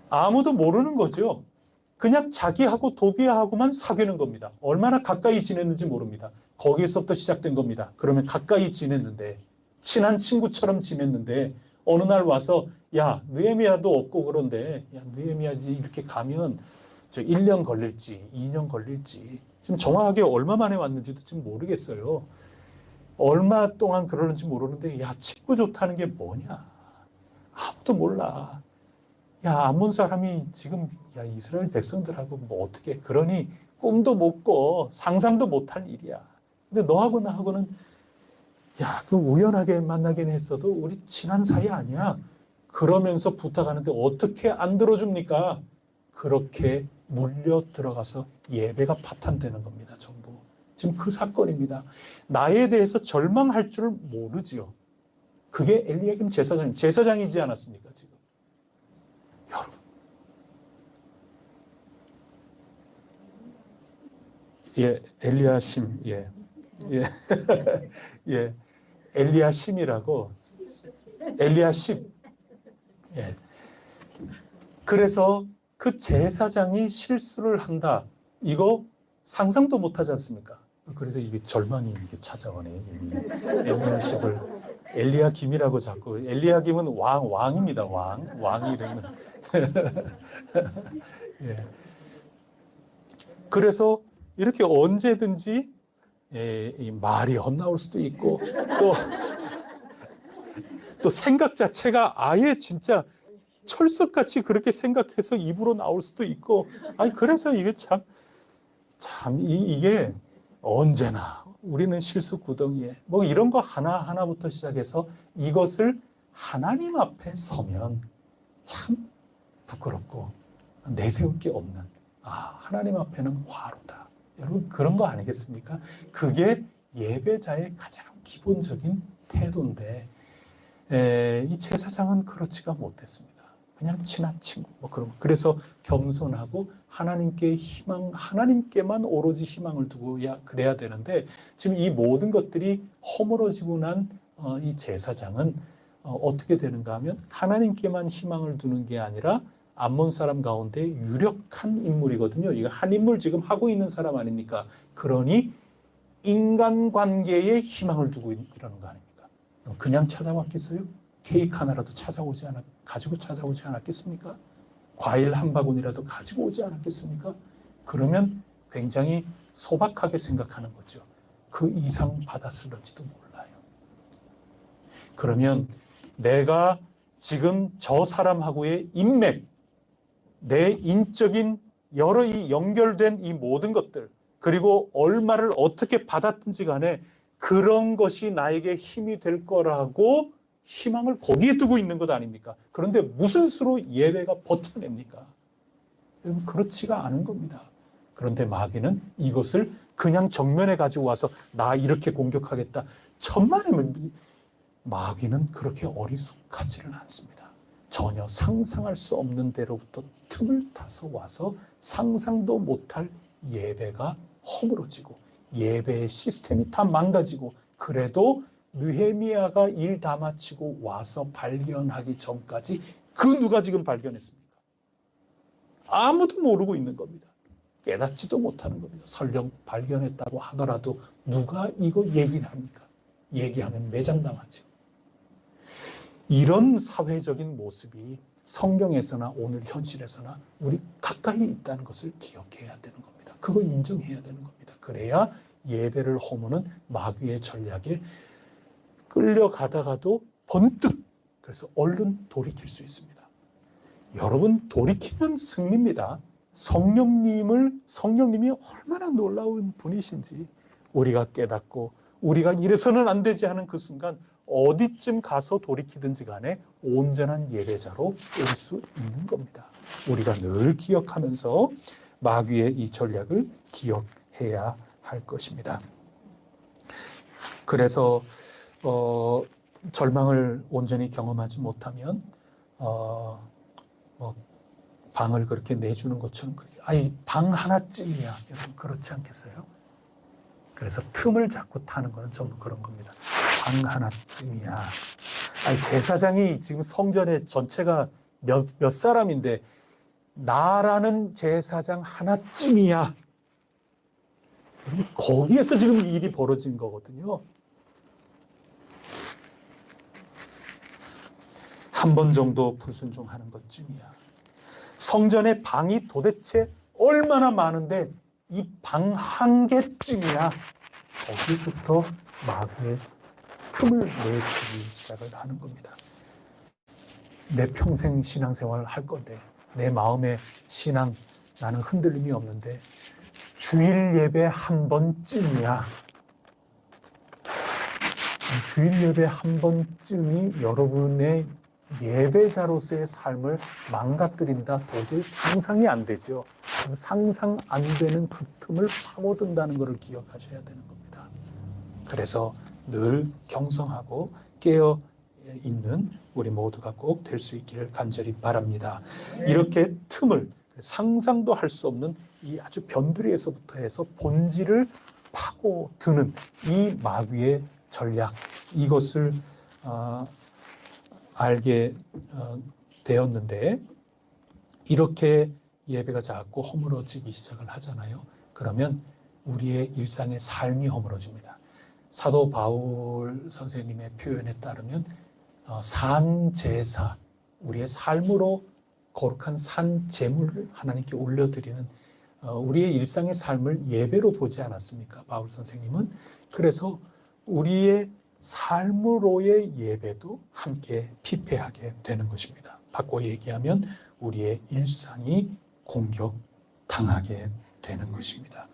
아무도 모르는 거죠. 그냥 자기하고 도비야하고만 사귀는 겁니다. 얼마나 가까이 지냈는지 모릅니다. 거기에서부터 시작된 겁니다. 그러면 가까이 지냈는데, 친한 친구처럼 지냈는데 어느 날 와서 야, 느헤미야도 없고 그런데 야, 느헤미야 이렇게 가면 저 1년 걸릴지 2년 걸릴지, 지금 정확하게 얼마 만에 왔는지도 지금 모르겠어요. 얼마 동안 그러는지 모르는데 야, 친구 좋다는 게 뭐냐? 아무도 몰라. 야, 암몬 사람이 지금 야, 이스라엘 백성들하고 뭐 어떻게, 그러니 꿈도 못 꿔, 상상도 못할 일이야. 근데 너하고 나하고는 야, 그 우연하게 만나긴 했어도 우리 친한 사이 아니야. 그러면서 부탁하는데 어떻게 안 들어줍니까? 그렇게 물려 들어가서 예배가 파탄되는 겁니다. 전부. 지금 그 사건입니다. 나에 대해서 절망할 줄 모르지요. 그게 엘리야김 제사장이지 않았습니까? 지금. 여러분. 예, 엘리야심, 예. 예. 예. 엘리야심이라고. 엘리야심. 예. 그래서 그 제사장이 실수를 한다. 이거 상상도 못 하지 않습니까? 그래서 이게 절망이 이게 찾아오네. 엘리야십을 엘리야김이라고 자꾸. 엘리야김은 왕입니다. 왕 이름은. 예. 그래서 이렇게 언제든지 이 말이 헛나올 수도 있고 또 생각 자체가 아예 진짜 철석같이 그렇게 생각해서 입으로 나올 수도 있고, 아니 그래서 이게 이게 언제나 우리는 실수 구덩이에 뭐 이런 거 하나하나부터 시작해서 이것을 하나님 앞에 서면 참 부끄럽고 내세울 게 없는, 하나님 앞에는 화로다. 여러분 그런 거 아니겠습니까? 그게 예배자의 가장 기본적인 태도인데 이 제사장은 그렇지가 못했습니다. 그냥 친한 친구 뭐 그런 거. 그래서 겸손하고 하나님께만 오로지 희망을 두고 그래야 되는데 지금 이 모든 것들이 허물어지고 난 이 제사장은 어떻게 되는가 하면 하나님께만 희망을 두는 게 아니라 암몬 사람 가운데 유력한 인물이거든요. 이거 한 인물 지금 하고 있는 사람 아닙니까? 그러니 인간관계에 희망을 두고 이러는 거 아닙니까? 그냥 찾아왔겠어요? 케이크 하나라도 가지고 찾아오지 않았겠습니까? 과일 한 바구니라도 가지고 오지 않았겠습니까? 그러면 굉장히 소박하게 생각하는 거죠. 그 이상 받았을런지도 몰라요. 그러면 내가 지금 저 사람하고의 인맥, 내 인적인 여러 이 연결된 이 모든 것들, 그리고 얼마를 어떻게 받았든지 간에 그런 것이 나에게 힘이 될 거라고 희망을 거기에 두고 있는 것 아닙니까? 그런데 무슨 수로 예배가 버텨냅니까? 여러분 그렇지가 않은 겁니다. 그런데 마귀는 이것을 그냥 정면에 가지고 와서 나 이렇게 공격하겠다. 천만에 마귀는 그렇게 어리숙하지는 않습니다. 전혀 상상할 수 없는 데로부터 틈을 타서 와서 상상도 못할 예배가 허물어지고 예배의 시스템이 다 망가지고, 그래도 느헤미야가 일 다 마치고 와서 발견하기 전까지 그 누가 지금 발견했습니까? 아무도 모르고 있는 겁니다. 깨닫지도 못하는 겁니다. 설령 발견했다고 하더라도 누가 이거 얘기를 합니까? 얘기하면 매장당하죠. 이런 사회적인 모습이 성경에서나 오늘 현실에서나 우리 가까이 있다는 것을 기억해야 되는 겁니다. 그거 인정해야 되는 겁니다. 그래야 예배를 허무는 마귀의 전략에 끌려가다가도 번뜩, 그래서 얼른 돌이킬 수 있습니다. 여러분 돌이키면 승리입니다. 성령님이 얼마나 놀라운 분이신지 우리가 깨닫고 우리가 이래서는 안 되지 하는 그 순간 어디쯤 가서 돌이키든지 간에 온전한 예배자로 올 수 있는 겁니다. 우리가 늘 기억하면서 마귀의 이 전략을 기억해야 할 것입니다. 그래서 절망을 온전히 경험하지 못하면 방을 그렇게 내주는 것처럼, 아니 방 하나쯤이야, 여러분 그렇지 않겠어요? 그래서 틈을 자꾸 타는 거는 전부 그런 겁니다. 방 하나쯤이야. 아니 제사장이 지금 성전에 전체가 몇 사람인데 나라는 제사장 하나쯤이야. 거기에서 지금 일이 벌어진 거거든요. 한 번 정도 불순종하는 것쯤이야. 성전의 방이 도대체 얼마나 많은데 이 방 한 개쯤이야. 거기서부터 마귀의 틈을 내주기 시작을 하는 겁니다. 내 평생 신앙생활을 할 건데 내 마음의 신앙 나는 흔들림이 없는데 주일 예배 한 번쯤이야. 주일 예배 한 번쯤이 여러분의 예배자로서의 삶을 망가뜨린다. 도저히 상상이 안 되죠. 상상 안 되는 그 틈을 파고든다는 것을 기억하셔야 되는 겁니다. 그래서 늘 경성하고 깨어 있는 우리 모두가 꼭 될 수 있기를 간절히 바랍니다. 이렇게 틈을 상상도 할 수 없는 이 아주 변두리에서부터 해서 본질을 파고드는 이 마귀의 전략, 이것을 알게 되었는데, 이렇게 예배가 자꾸 허물어지기 시작을 하잖아요. 그러면 우리의 일상의 삶이 허물어집니다. 사도 바울 선생님의 표현에 따르면 산제사, 우리의 삶으로 거룩한 산제물을 하나님께 올려드리는 우리의 일상의 삶을 예배로 보지 않았습니까? 바울 선생님은. 그래서 우리의 삶으로의 예배도 함께 피폐하게 되는 것입니다. 바꿔 얘기하면 우리의 일상이 공격당하게 되는 것입니다.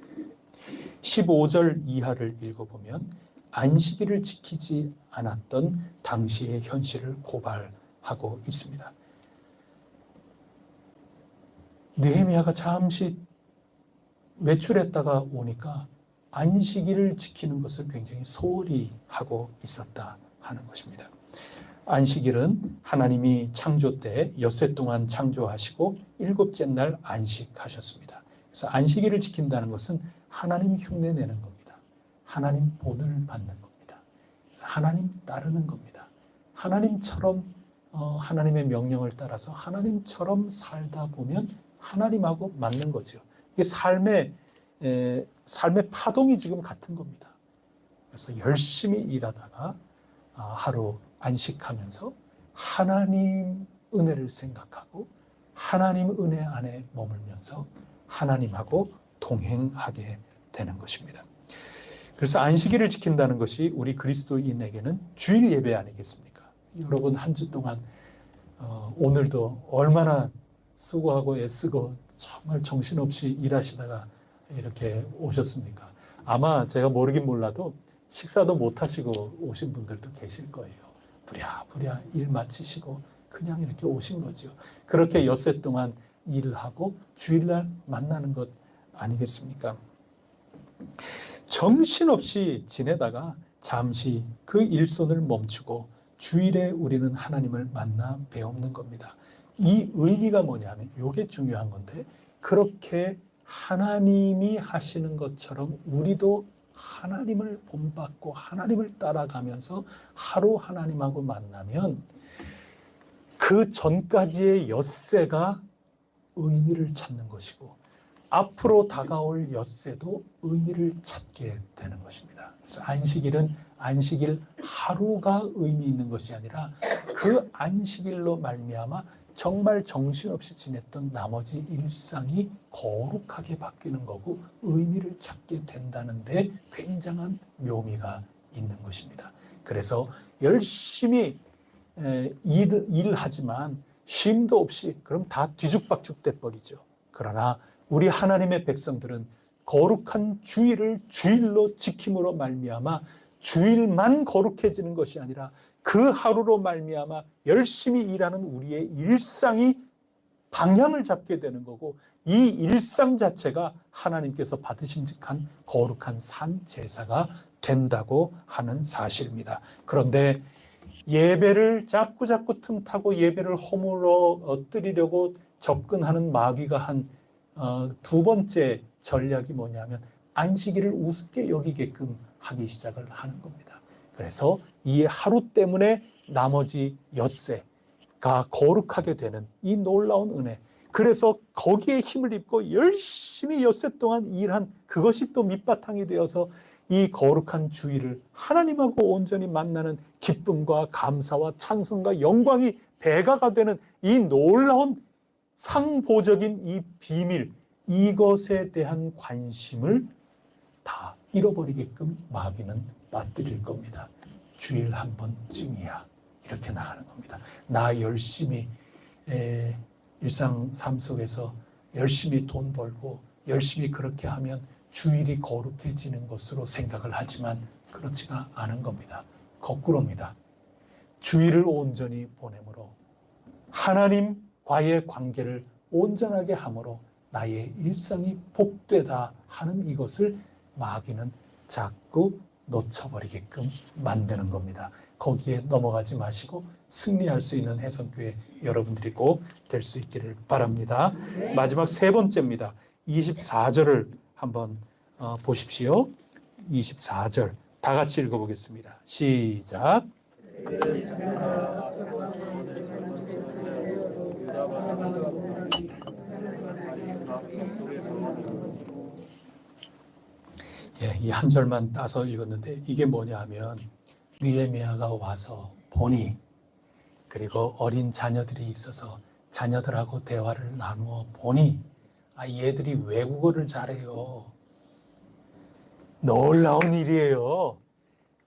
15절 이하를 읽어보면 안식일을 지키지 않았던 당시의 현실을 고발하고 있습니다. 느헤미야가 잠시 외출했다가 오니까 안식일을 지키는 것을 굉장히 소홀히 하고 있었다 하는 것입니다. 안식일은 하나님이 창조 때 엿새 동안 창조하시고 일곱째 날 안식하셨습니다. 그래서 안식일을 지킨다는 것은 하나님 흉내내는 겁니다. 하나님 본을 받는 겁니다. 하나님 따르는 겁니다. 하나님처럼 하나님의 명령을 따라서 하나님처럼 살다 보면 하나님하고 맞는 거죠. 이게 삶의 파동이 지금 같은 겁니다. 그래서 열심히 일하다가 하루 안식하면서 하나님 은혜를 생각하고 하나님 은혜 안에 머물면서 하나님하고 동행하게 되는 것입니다. 그래서 안식일을 지킨다는 것이 우리 그리스도인에게는 주일 예배 아니겠습니까? 여러분 한 주 동안 오늘도 얼마나 수고하고 애쓰고 정말 정신없이 일하시다가 이렇게 오셨습니까? 아마 제가 모르긴 몰라도 식사도 못 하시고 오신 분들도 계실 거예요. 부랴부랴 일 마치시고 그냥 이렇게 오신 거죠. 그렇게 엿새 동안 일을 하고 주일날 만나는 것 아니겠습니까? 정신없이 지내다가 잠시 그 일손을 멈추고 주일에 우리는 하나님을 만나 배우는 겁니다. 이 의미가 뭐냐면 이게 중요한 건데, 그렇게 하나님이 하시는 것처럼 우리도 하나님을 본받고 하나님을 따라가면서 하루 하나님하고 만나면 그 전까지의 엿새가 의미를 찾는 것이고 앞으로 다가올 엿새도 의미를 찾게 되는 것입니다. 그래서 안식일은 안식일 하루가 의미 있는 것이 아니라 그 안식일로 말미암아 정말 정신없이 지냈던 나머지 일상이 거룩하게 바뀌는 거고 의미를 찾게 된다는데 굉장한 묘미가 있는 것입니다. 그래서 열심히 일하지만 쉼도 없이 그럼 다 뒤죽박죽 돼버리죠. 그러나 우리 하나님의 백성들은 거룩한 주일을 주일로 지킴으로 말미암아 주일만 거룩해지는 것이 아니라 그 하루로 말미암아 열심히 일하는 우리의 일상이 방향을 잡게 되는 거고 이 일상 자체가 하나님께서 받으심직한 거룩한 산 제사가 된다고 하는 사실입니다. 그런데 예배를 자꾸 틈타고 예배를 허물어뜨리려고 접근하는 마귀가 한 두 번째 전략이 뭐냐면 안식일을 우습게 여기게끔 하기 시작을 하는 겁니다. 그래서 이 하루 때문에 나머지 엿새가 거룩하게 되는 이 놀라운 은혜, 그래서 거기에 힘을 입고 열심히 엿새 동안 일한 그것이 또 밑바탕이 되어서 이 거룩한 주일을 하나님하고 온전히 만나는 기쁨과 감사와 찬송과 영광이 배가가 되는 이 놀라운 상보적인 이 비밀, 이것에 대한 관심을 다 잃어버리게끔 마귀는 빠뜨릴 겁니다. 주일 한 번쯤이야 이렇게 나가는 겁니다. 나 열심히 일상 삶 속에서 열심히 돈 벌고 열심히 그렇게 하면 주일이 거룩해지는 것으로 생각을 하지만 그렇지가 않은 겁니다. 거꾸로입니다. 주일을 온전히 보내므로 하나님과의 관계를 온전하게 함으로 나의 일상이 복되다 하는 이것을 마귀는 자꾸 놓쳐버리게끔 만드는 겁니다. 거기에 넘어가지 마시고 승리할 수 있는 해성교회 여러분들이 꼭 될 수 있기를 바랍니다. 마지막 세 번째입니다. 24절을 한번 보십시오. 24절 다 같이 읽어보겠습니다. 시작. 예, 이 한 절만 따서 읽었는데 이게 뭐냐 하면 느헤미야가 와서 보니 그리고 어린 자녀들이 있어서 자녀들하고 대화를 나누어 보니 얘들이 외국어를 잘해요. 놀라운 일이에요.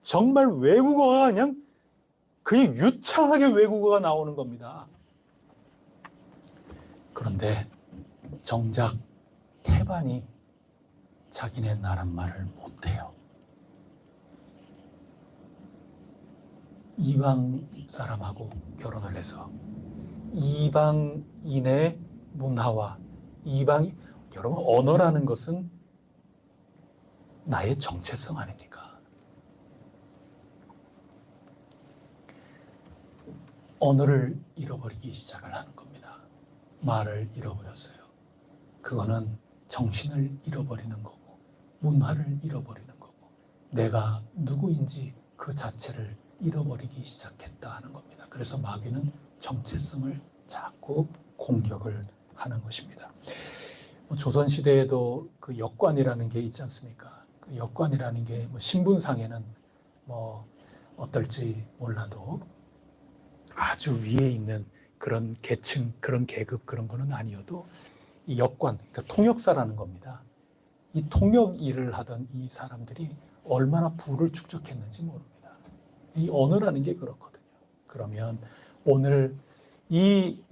정말 외국어가 그냥 유창하게 외국어가 나오는 겁니다. 그런데 정작 태반이 자기네 나라 말을 못해요. 이방 사람하고 결혼을 해서 이방인의 문화와 여러분 언어라는 것은 나의 정체성 아닙니까? 언어를 잃어버리기 시작을 하는 겁니다. 말을 잃어버렸어요. 그거는 정신을 잃어버리는 거고 문화를 잃어버리는 거고 내가 누구인지 그 자체를 잃어버리기 시작했다 하는 겁니다. 그래서 마귀는 정체성을 자꾸 공격을 하는 것입니다. 조선시대에도 그 역관이라는 게 있지 않습니까? 그 역관이라는 게 신분상에는 어떨지 몰라도 아주 위에 있는 그런 계층, 그런 계급, 그런 거는 아니어도 이 역관, 그러니까 통역사라는 겁니다. 이 통역 일을 하던 이 사람들이 얼마나 부를 축적했는지 모릅니다. 이 언어라는 게 그렇거든요. 그러면 오늘 이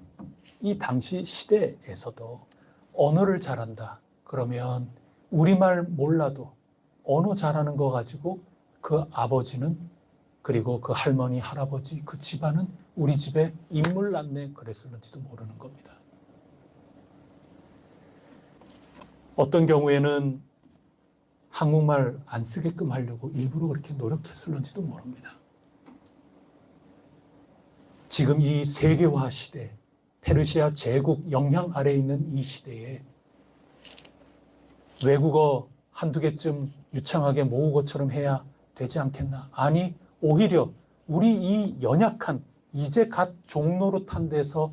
당시 시대에서도 언어를 잘한다. 그러면 우리말 몰라도 언어 잘하는 거 가지고 그 아버지는 그리고 그 할머니, 할아버지, 그 집안은 우리 집에 인물 낳네 그랬을는지도 모르는 겁니다. 어떤 경우에는 한국말 안 쓰게끔 하려고 일부러 그렇게 노력했을는지도 모릅니다. 지금 이 세계화 시대, 페르시아 제국 영향 아래에 있는 이 시대에 외국어 한두 개쯤 유창하게 모국어처럼 해야 되지 않겠나? 아니, 오히려 우리 이 연약한 이제 갓 종로로 탄 데서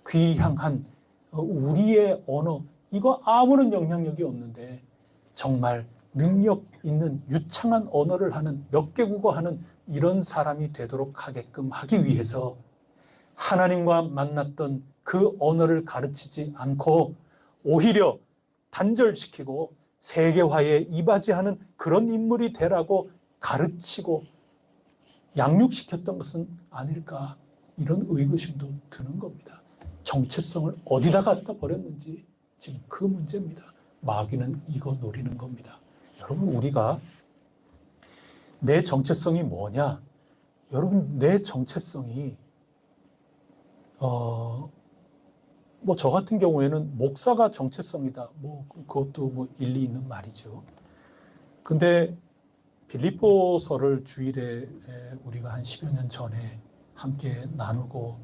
귀향한 우리의 언어, 이거 아무런 영향력이 없는데 정말 능력 있는 유창한 언어를 하는 몇 개국어 하는 이런 사람이 되도록 하게끔 하기 위해서 하나님과 만났던 그 언어를 가르치지 않고 오히려 단절시키고 세계화에 이바지하는 그런 인물이 되라고 가르치고 양육시켰던 것은 아닐까, 이런 의구심도 드는 겁니다. 정체성을 어디다 갖다 버렸는지 지금 그 문제입니다. 마귀는 이거 노리는 겁니다. 여러분, 우리가 내 정체성이 뭐냐? 여러분, 내 정체성이 저 같은 경우에는 목사가 정체성이다. 그것도 일리 있는 말이죠. 근데 빌립보서를 주일에 우리가 한 10여 년 전에 함께 나누고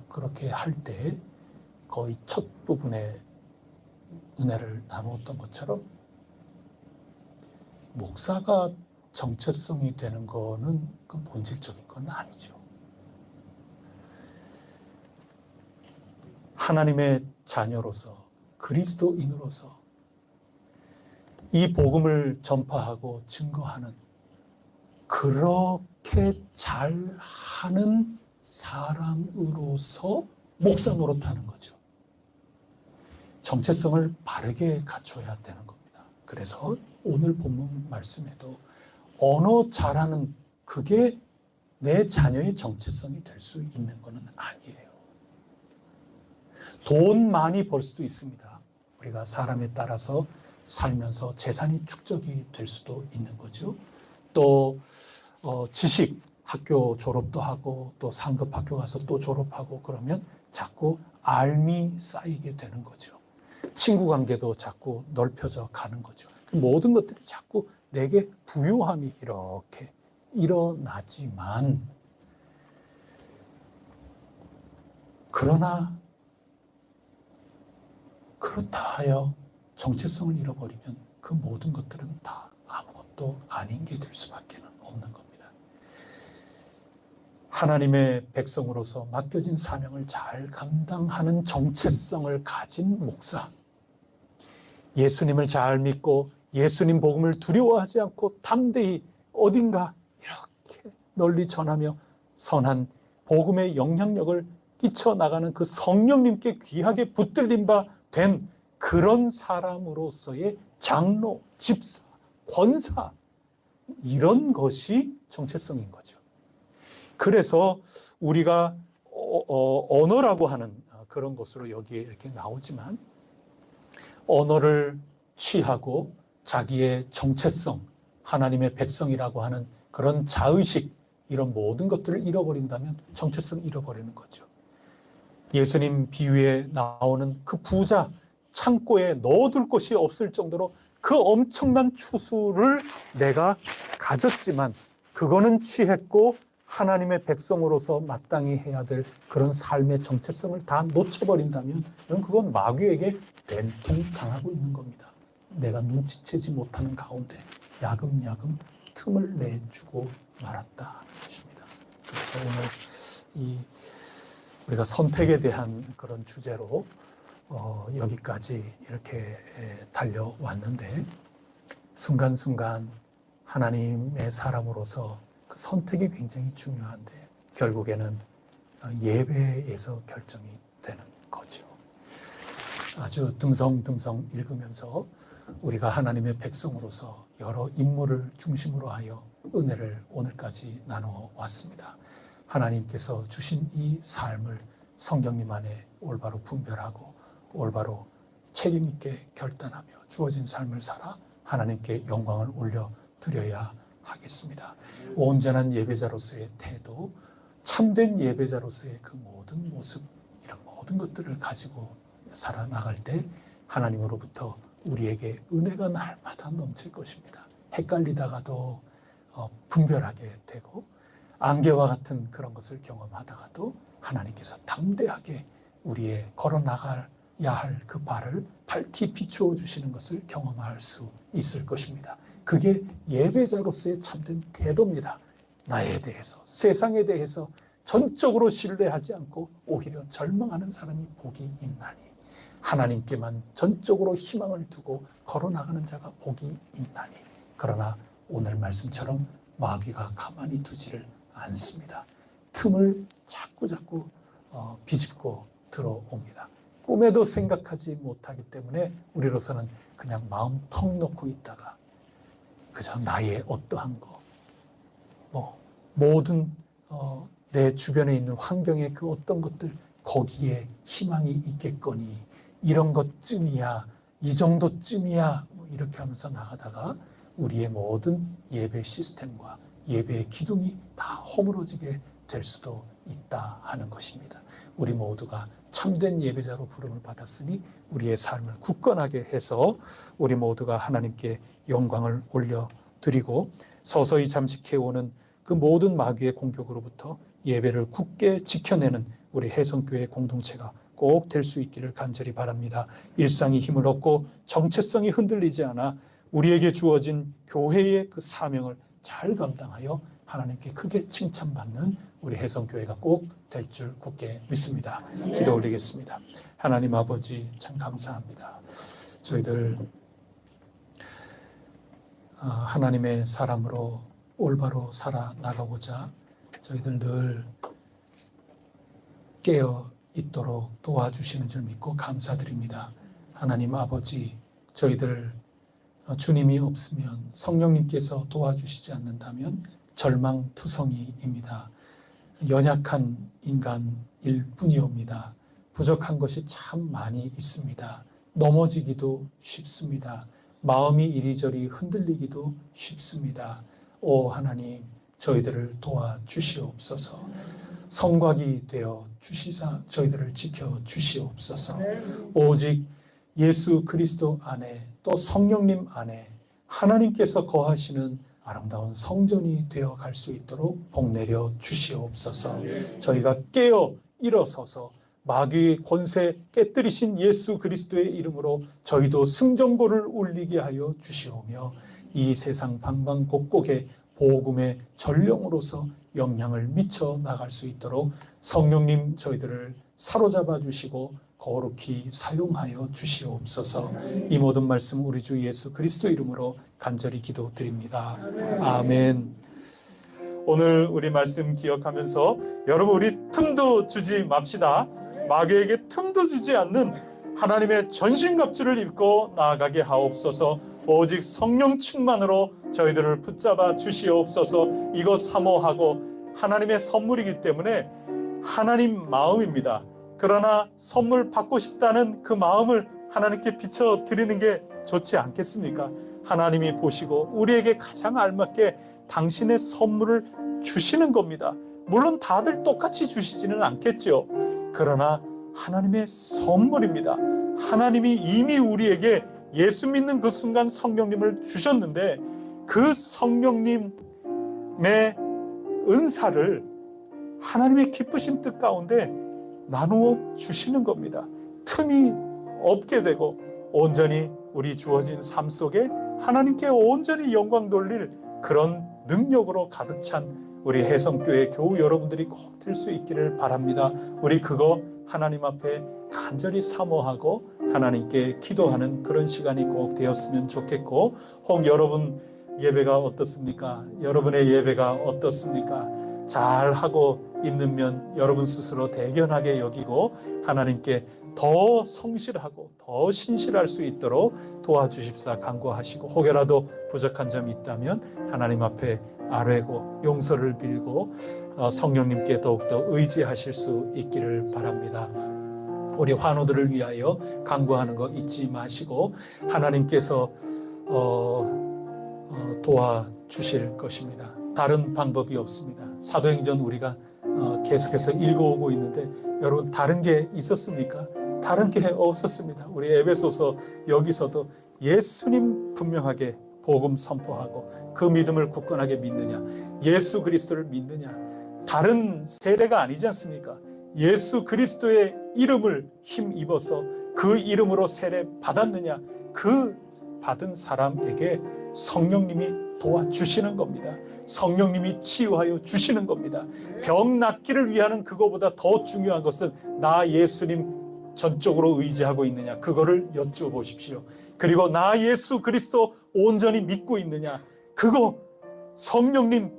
그렇게 할 때 거의 첫 부분에 은혜를 나누었던 것처럼 목사가 정체성이 되는 거는 그 본질적인 건 아니죠. 하나님의 자녀로서 그리스도인으로서 이 복음을 전파하고 증거하는 그렇게 잘하는 사람으로서 목사 노릇하는 거죠. 정체성을 바르게 갖춰야 되는 겁니다. 그래서 오늘 본문 말씀에도 언어 잘하는 그게 내 자녀의 정체성이 될 수 있는 것은 아니에요. 돈 많이 벌 수도 있습니다. 우리가 사람에 따라서 살면서 재산이 축적이 될 수도 있는 거죠. 또 지식, 학교 졸업도 하고 또 상급 학교 가서 또 졸업하고 그러면 자꾸 알미 쌓이게 되는 거죠. 친구 관계도 자꾸 넓혀져 가는 거죠. 그 모든 것들이 자꾸 내게 부요함이 이렇게 일어나지만, 그러나 그렇다 하여 정체성을 잃어버리면 그 모든 것들은 다 아무것도 아닌 게 될 수밖에 없는 겁니다. 하나님의 백성으로서 맡겨진 사명을 잘 감당하는 정체성을 가진 목사, 예수님을 잘 믿고 예수님 복음을 두려워하지 않고 담대히 어딘가 이렇게 널리 전하며 선한 복음의 영향력을 끼쳐나가는 그 성령님께 귀하게 붙들린 바 된 그런 사람으로서의 장로, 집사, 권사, 이런 것이 정체성인 거죠. 그래서 우리가 언어라고 하는 그런 것으로 여기에 이렇게 나오지만, 언어를 취하고 자기의 정체성, 하나님의 백성이라고 하는 그런 자의식, 이런 모든 것들을 잃어버린다면 정체성 잃어버리는 거죠. 예수님 비유에 나오는 그 부자, 창고에 넣어둘 곳이 없을 정도로 그 엄청난 추수를 내가 가졌지만 그거는 취했고 하나님의 백성으로서 마땅히 해야 될 그런 삶의 정체성을 다 놓쳐버린다면 그건 마귀에게 된통당하고 있는 겁니다. 내가 눈치채지 못하는 가운데 야금야금 틈을 내주고 말았다 하는 것입니다. 그래서 오늘 우리가 선택에 대한 그런 주제로 여기까지 이렇게 달려왔는데, 순간순간 하나님의 사람으로서 그 선택이 굉장히 중요한데 결국에는 예배에서 결정이 되는 거죠. 아주 듬성듬성 읽으면서 우리가 하나님의 백성으로서 여러 인물을 중심으로 하여 은혜를 오늘까지 나누어 왔습니다. 하나님께서 주신 이 삶을 성경님 안에 올바로 분별하고 올바로 책임 있게 결단하며 주어진 삶을 살아 하나님께 영광을 올려드려야 하겠습니다. 온전한 예배자로서의 태도, 참된 예배자로서의 그 모든 모습, 이런 모든 것들을 가지고 살아나갈 때 하나님으로부터 우리에게 은혜가 날마다 넘칠 것입니다. 헷갈리다가도 분별하게 되고, 안개와 같은 그런 것을 경험하다가도 하나님께서 담대하게 우리의 걸어나가야 할 그 발을 밝히 비추어 주시는 것을 경험할 수 있을 것입니다. 그게 예배자로서의 참된 태도입니다. 나에 대해서, 세상에 대해서 전적으로 신뢰하지 않고 오히려 절망하는 사람이 복이 있나니, 하나님께만 전적으로 희망을 두고 걸어나가는 자가 복이 있나니. 그러나 오늘 말씀처럼 마귀가 가만히 두지를 않습니다. 틈을 자꾸 비집고 들어옵니다. 꿈에도 생각하지 못하기 때문에 우리로서는 그냥 마음 턱 놓고 있다가 그저 나의 어떠한 거, 모든 내 주변에 있는 환경의 그 어떤 것들, 거기에 희망이 있겠거니 이런 것쯤이야, 이 정도쯤이야, 이렇게 하면서 나가다가 우리의 모든 예배 시스템과 예배의 기둥이 다 허물어지게 될 수도 있다 하는 것입니다. 우리 모두가 참된 예배자로 부름을 받았으니 우리의 삶을 굳건하게 해서 우리 모두가 하나님께 영광을 올려드리고 서서히 잠식해오는 그 모든 마귀의 공격으로부터 예배를 굳게 지켜내는 우리 혜성교회 공동체가 꼭 될 수 있기를 간절히 바랍니다. 일상이 힘을 얻고 정체성이 흔들리지 않아 우리에게 주어진 교회의 그 사명을 잘 감당하여 하나님께 크게 칭찬받는 우리 혜성교회가 꼭 될 줄 굳게 믿습니다. 기도 올리겠습니다. 하나님 아버지, 참 감사합니다. 저희들 하나님의 사람으로 올바로 살아나가고자 저희들 늘 깨어 있도록 도와주시는 줄 믿고 감사드립니다. 하나님 아버지, 저희들 주님이 없으면, 성령님께서 도와주시지 않는다면 절망투성이입니다. 연약한 인간일 뿐이옵니다. 부족한 것이 참 많이 있습니다. 넘어지기도 쉽습니다. 마음이 이리저리 흔들리기도 쉽습니다. 오 하나님, 저희들을 도와주시옵소서. 성곽이 되어 주시사 저희들을 지켜주시옵소서. 오직 예수 그리스도 안에 또 성령님 안에 하나님께서 거하시는 아름다운 성전이 되어 갈 수 있도록 복내려 주시옵소서. 저희가 깨어 일어서서 마귀의 권세 깨뜨리신 예수 그리스도의 이름으로 저희도 승전고를 울리게 하여 주시오며 이 세상 방방곡곡에 복음의 전령으로서 영향을 미쳐 나갈 수 있도록 성령님 저희들을 사로잡아 주시고 거룩히 사용하여 주시옵소서. 이 모든 말씀 우리 주 예수 그리스도 이름으로 간절히 기도드립니다. 아멘. 오늘 우리 말씀 기억하면서 여러분 우리 틈도 주지 맙시다. 마귀에게 틈도 주지 않는 하나님의 전신갑주를 입고 나아가게 하옵소서. 오직 성령 충만으로 저희들을 붙잡아 주시옵소서. 이거 사모하고 하나님의 선물이기 때문에 하나님 마음입니다. 그러나 선물 받고 싶다는 그 마음을 하나님께 비춰드리는 게 좋지 않겠습니까? 하나님이 보시고 우리에게 가장 알맞게 당신의 선물을 주시는 겁니다. 물론 다들 똑같이 주시지는 않겠죠. 그러나 하나님의 선물입니다. 하나님이 이미 우리에게 예수 믿는 그 순간 성령님을 주셨는데 그 성령님의 은사를 하나님의 기쁘신 뜻 가운데 나누어 주시는 겁니다. 틈이 없게 되고 온전히 우리 주어진 삶 속에 하나님께 온전히 영광 돌릴 그런 능력으로 가득 찬 우리 혜성교회 교우 여러분들이 꼭 될 수 있기를 바랍니다. 우리 그거 하나님 앞에 간절히 사모하고 하나님께 기도하는 그런 시간이 꼭 되었으면 좋겠고, 혹 여러분 예배가 어떻습니까? 여러분의 예배가 어떻습니까? 잘하고 있는 면 여러분 스스로 대견하게 여기고 하나님께 더 성실하고 더 신실할 수 있도록 도와주십사 간구하시고, 혹여라도 부족한 점이 있다면 하나님 앞에 아뢰고 용서를 빌고 성령님께 더욱더 의지하실 수 있기를 바랍니다. 우리 환우들을 위하여 간구하는 거 잊지 마시고 하나님께서 도와주실 것입니다. 다른 방법이 없습니다. 사도행전 우리가 계속해서 읽어오고 있는데 여러분 다른 게 있었습니까? 다른 게 없었습니다. 우리 에베소서 여기서도 예수님 분명하게 복음 선포하고 그 믿음을 굳건하게 믿느냐, 예수 그리스도를 믿느냐, 다른 세례가 아니지 않습니까? 예수 그리스도의 이름을 힘입어서 그 이름으로 세례 받았느냐, 그 받은 사람에게 성령님이 도와주시는 겁니다. 성령님이 치유하여 주시는 겁니다. 병 낫기를 위하는 그거보다 더 중요한 것은 나 예수님 전적으로 의지하고 있느냐, 그거를 여쭈어보십시오. 그리고 나 예수 그리스도 온전히 믿고 있느냐, 그거 성령님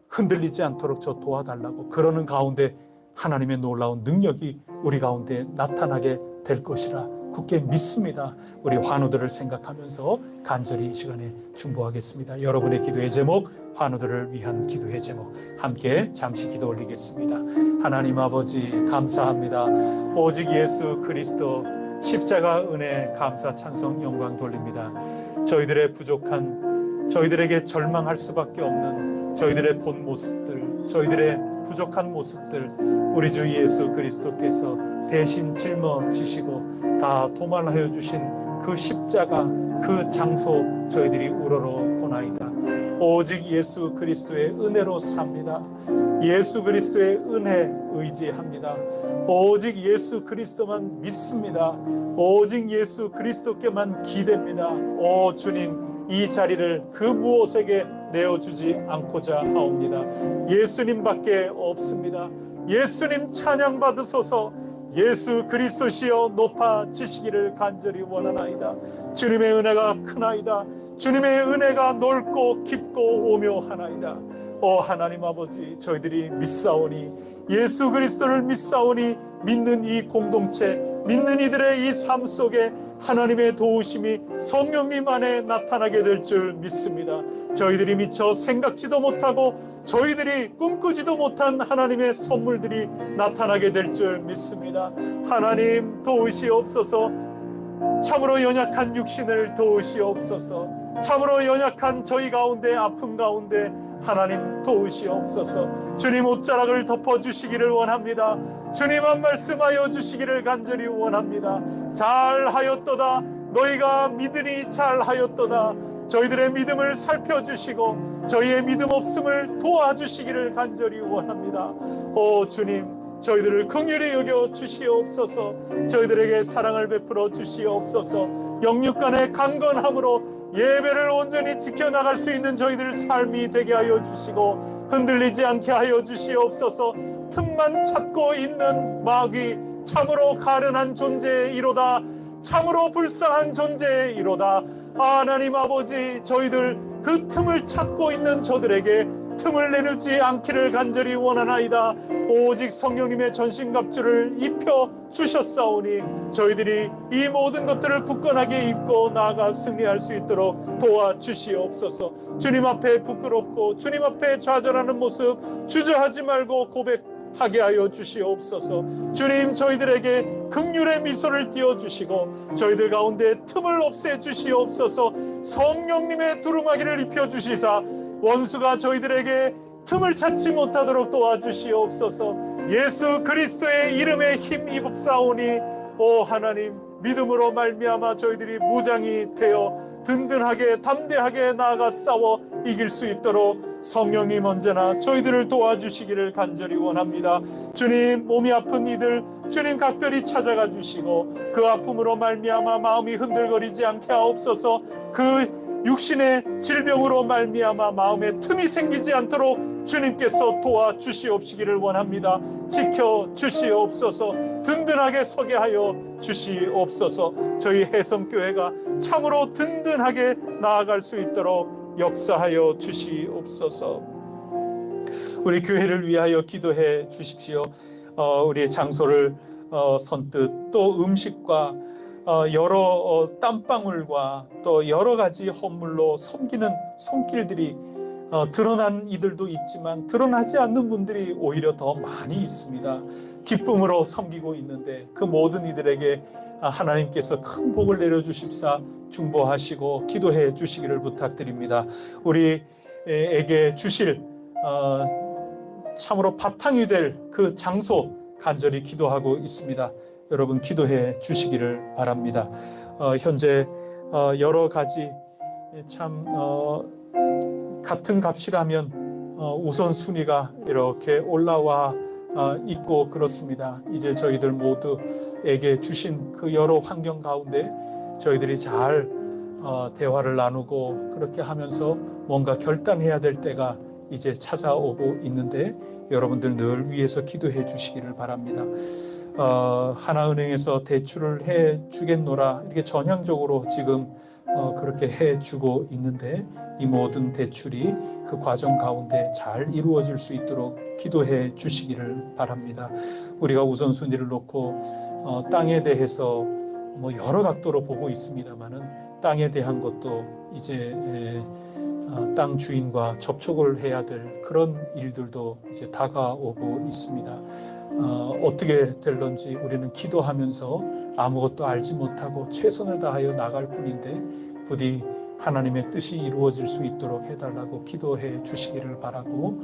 흔들리지 않도록 저 도와달라고, 그러는 가운데 하나님의 놀라운 능력이 우리 가운데 나타나게 될 것이라 굳게 믿습니다. 우리 환우들을 생각하면서 간절히 이 시간에 중보하겠습니다. 여러분의 기도의 제목, 환우들을 위한 기도의 제목 함께 잠시 기도 올리겠습니다. 하나님 아버지 감사합니다. 오직 예수 그리스도 십자가 은혜 감사 찬송 영광 돌립니다. 저희들의 부족한, 저희들에게 절망할 수밖에 없는 저희들의 본 모습들, 저희들의 부족한 모습들 우리 주 예수 그리스도께서 대신 짊어지시고 다 도말하여 주신 그 십자가, 그 장소 저희들이 우러러보나이다. 오직 예수 그리스도의 은혜로 삽니다. 예수 그리스도의 은혜 의지합니다. 오직 예수 그리스도만 믿습니다. 오직 예수 그리스도께만 기댑니다. 오 주님, 이 자리를 그 무엇에게 내어주지 않고자 하옵니다. 예수님밖에 없습니다. 예수님 찬양 받으소서. 예수 그리스도시여 높아지시기를 간절히 원하나이다. 주님의 은혜가 크나이다. 주님의 은혜가 넓고 깊고 오묘하나이다. 오 하나님 아버지, 저희들이 믿사오니, 예수 그리스도를 믿사오니, 믿는 이 공동체, 믿는 이들의 이 삶 속에 하나님의 도우심이 성령님 안에 나타나게 될 줄 믿습니다. 저희들이 미처 생각지도 못하고 저희들이 꿈꾸지도 못한 하나님의 선물들이 나타나게 될 줄 믿습니다. 하나님 도우시옵소서. 참으로 연약한 육신을 도우시옵소서. 참으로 연약한 저희 가운데, 아픔 가운데 하나님 도우시옵소서. 주님 옷자락을 덮어주시기를 원합니다. 주님 한 말씀하여 주시기를 간절히 원합니다. 잘하였도다. 너희가 믿으니 잘하였도다. 저희들의 믿음을 살펴주시고 저희의 믿음 없음을 도와주시기를 간절히 원합니다. 오 주님, 저희들을 긍휼히 여겨 주시옵소서. 저희들에게 사랑을 베풀어 주시옵소서. 영육간의 강건함으로 예배를 온전히 지켜나갈 수 있는 저희들 삶이 되게 하여 주시고 흔들리지 않게 하여 주시옵소서. 틈만 찾고 있는 마귀, 참으로 가련한 존재이로다. 참으로 불쌍한 존재이로다. 하나님 아버지, 저희들 그 틈을 찾고 있는 저들에게 틈을 내놓지 않기를 간절히 원하나이다. 오직 성령님의 전신갑주를 입혀 주셨사오니 저희들이 이 모든 것들을 굳건하게 입고 나아가 승리할 수 있도록 도와주시옵소서. 주님 앞에 부끄럽고 주님 앞에 좌절하는 모습 주저하지 말고 고백하게 하여 주시옵소서. 주님, 저희들에게 긍휼의 미소를 띄워주시고 저희들 가운데 틈을 없애 주시옵소서. 성령님의 두루마기를 입혀 주시사 원수가 저희들에게 틈을 찾지 못하도록 도와주시옵소서. 예수 그리스도의 이름에 힘 입사오니 오 하나님, 믿음으로 말미암아 저희들이 무장이 되어 든든하게 담대하게 나아가 싸워 이길 수 있도록 성령님 언제나 저희들을 도와주시기를 간절히 원합니다. 주님, 몸이 아픈 이들 주님 각별히 찾아가 주시고 그 아픔으로 말미암아 마음이 흔들거리지 않게 하옵소서. 그 육신의 질병으로 말미암아 마음에 틈이 생기지 않도록 주님께서 도와주시옵시기를 원합니다. 지켜주시옵소서. 든든하게 서게 하여 주시옵소서. 저희 해성교회가 참으로 든든하게 나아갈 수 있도록 역사하여 주시옵소서. 우리 교회를 위하여 기도해 주십시오. 우리의 장소를 선뜻 또 음식과 여러 땀방울과 또 여러 가지 헌물로 섬기는 손길들이 드러난 이들도 있지만 드러나지 않는 분들이 오히려 더 많이 있습니다. 기쁨으로 섬기고 있는데 그 모든 이들에게 하나님께서 큰 복을 내려주십사 중보하시고 기도해 주시기를 부탁드립니다. 우리에게 주실 참으로 바탕이 될 그 장소 간절히 기도하고 있습니다. 여러분 기도해 주시기를 바랍니다. 현재 여러 가지 참 같은 값이라면 우선순위가 이렇게 올라와 있고 그렇습니다. 이제 저희들 모두에게 주신 그 여러 환경 가운데 저희들이 잘 대화를 나누고 그렇게 하면서 뭔가 결단해야 될 때가 이제 찾아오고 있는데 여러분들 늘 위해서 기도해 주시기를 바랍니다. 하나은행에서 대출을 해 주겠노라 이렇게 전향적으로 지금 그렇게 해 주고 있는데 이 모든 대출이 그 과정 가운데 잘 이루어질 수 있도록 기도해 주시기를 바랍니다. 우리가 우선순위를 놓고 땅에 대해서 뭐 여러 각도로 보고 있습니다만은 땅에 대한 것도 이제 땅 주인과 접촉을 해야 될 그런 일들도 이제 다가오고 있습니다. 어떻게 될런지 우리는 기도하면서 아무것도 알지 못하고 최선을 다하여 나갈 뿐인데 부디 하나님의 뜻이 이루어질 수 있도록 해달라고 기도해 주시기를 바라고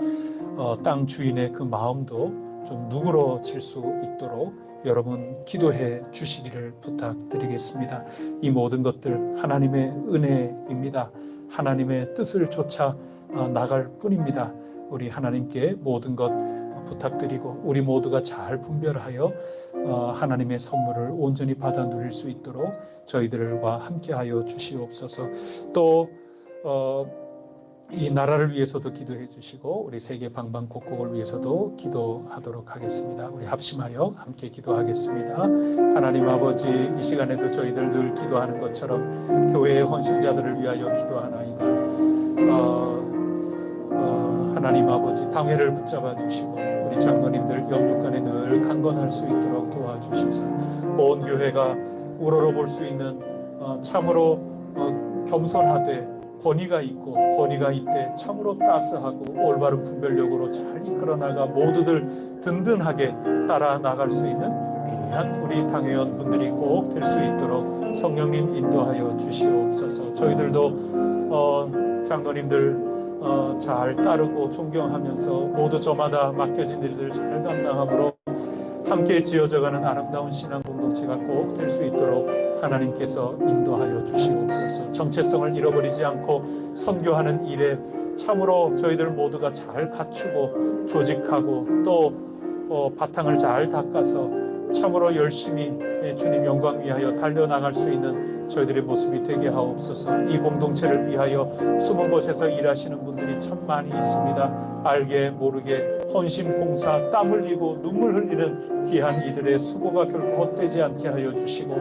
땅 주인의 그 마음도 좀 누그러질 수 있도록 여러분 기도해 주시기를 부탁드리겠습니다. 이 모든 것들 하나님의 은혜입니다. 하나님의 뜻을 쫓아 나갈 뿐입니다. 우리 하나님께 모든 것 부탁드리고 우리 모두가 잘 분별하여 하나님의 선물을 온전히 받아 누릴 수 있도록 저희들과 함께하여 주시옵소서. 또 이 나라를 위해서도 기도해 주시고 우리 세계 방방곡곡을 위해서도 기도하도록 하겠습니다. 우리 합심하여 함께 기도하겠습니다. 하나님 아버지, 이 시간에도 저희들 늘 기도하는 것처럼 교회의 헌신자들을 위하여 기도하나이다. 하나님 아버지, 당회를 붙잡아 주시고 우리 장로님들 영육간에 늘 강건할 수 있도록 도와주시사 온 교회가 우러러 볼 수 있는 참으로 겸손하되 권위가 있고 권위가 있되 참으로 따스하고 올바른 분별력으로 잘 이끌어나가 모두들 든든하게 따라 나갈 수 있는 귀한 우리 당회원 분들이 꼭 될 수 있도록 성령님 인도하여 주시옵소서. 저희들도 장로님들 잘 따르고 존경하면서 모두 저마다 맡겨진 일들을 잘 감당함으로 함께 지어져가는 아름다운 신앙 공동체가 꼭 될 수 있도록 하나님께서 인도하여 주시옵소서. 정체성을 잃어버리지 않고 선교하는 일에 참으로 저희들 모두가 잘 갖추고 조직하고 또 바탕을 잘 닦아서 참으로 열심히 주님 영광 위하여 달려나갈 수 있는 저희들의 모습이 되게 하옵소서. 이 공동체를 위하여 숨은 곳에서 일하시는 분들이 참 많이 있습니다. 알게 모르게 헌신 봉사 땀 흘리고 눈물 흘리는 귀한 이들의 수고가 결코 헛되지 않게 하여 주시고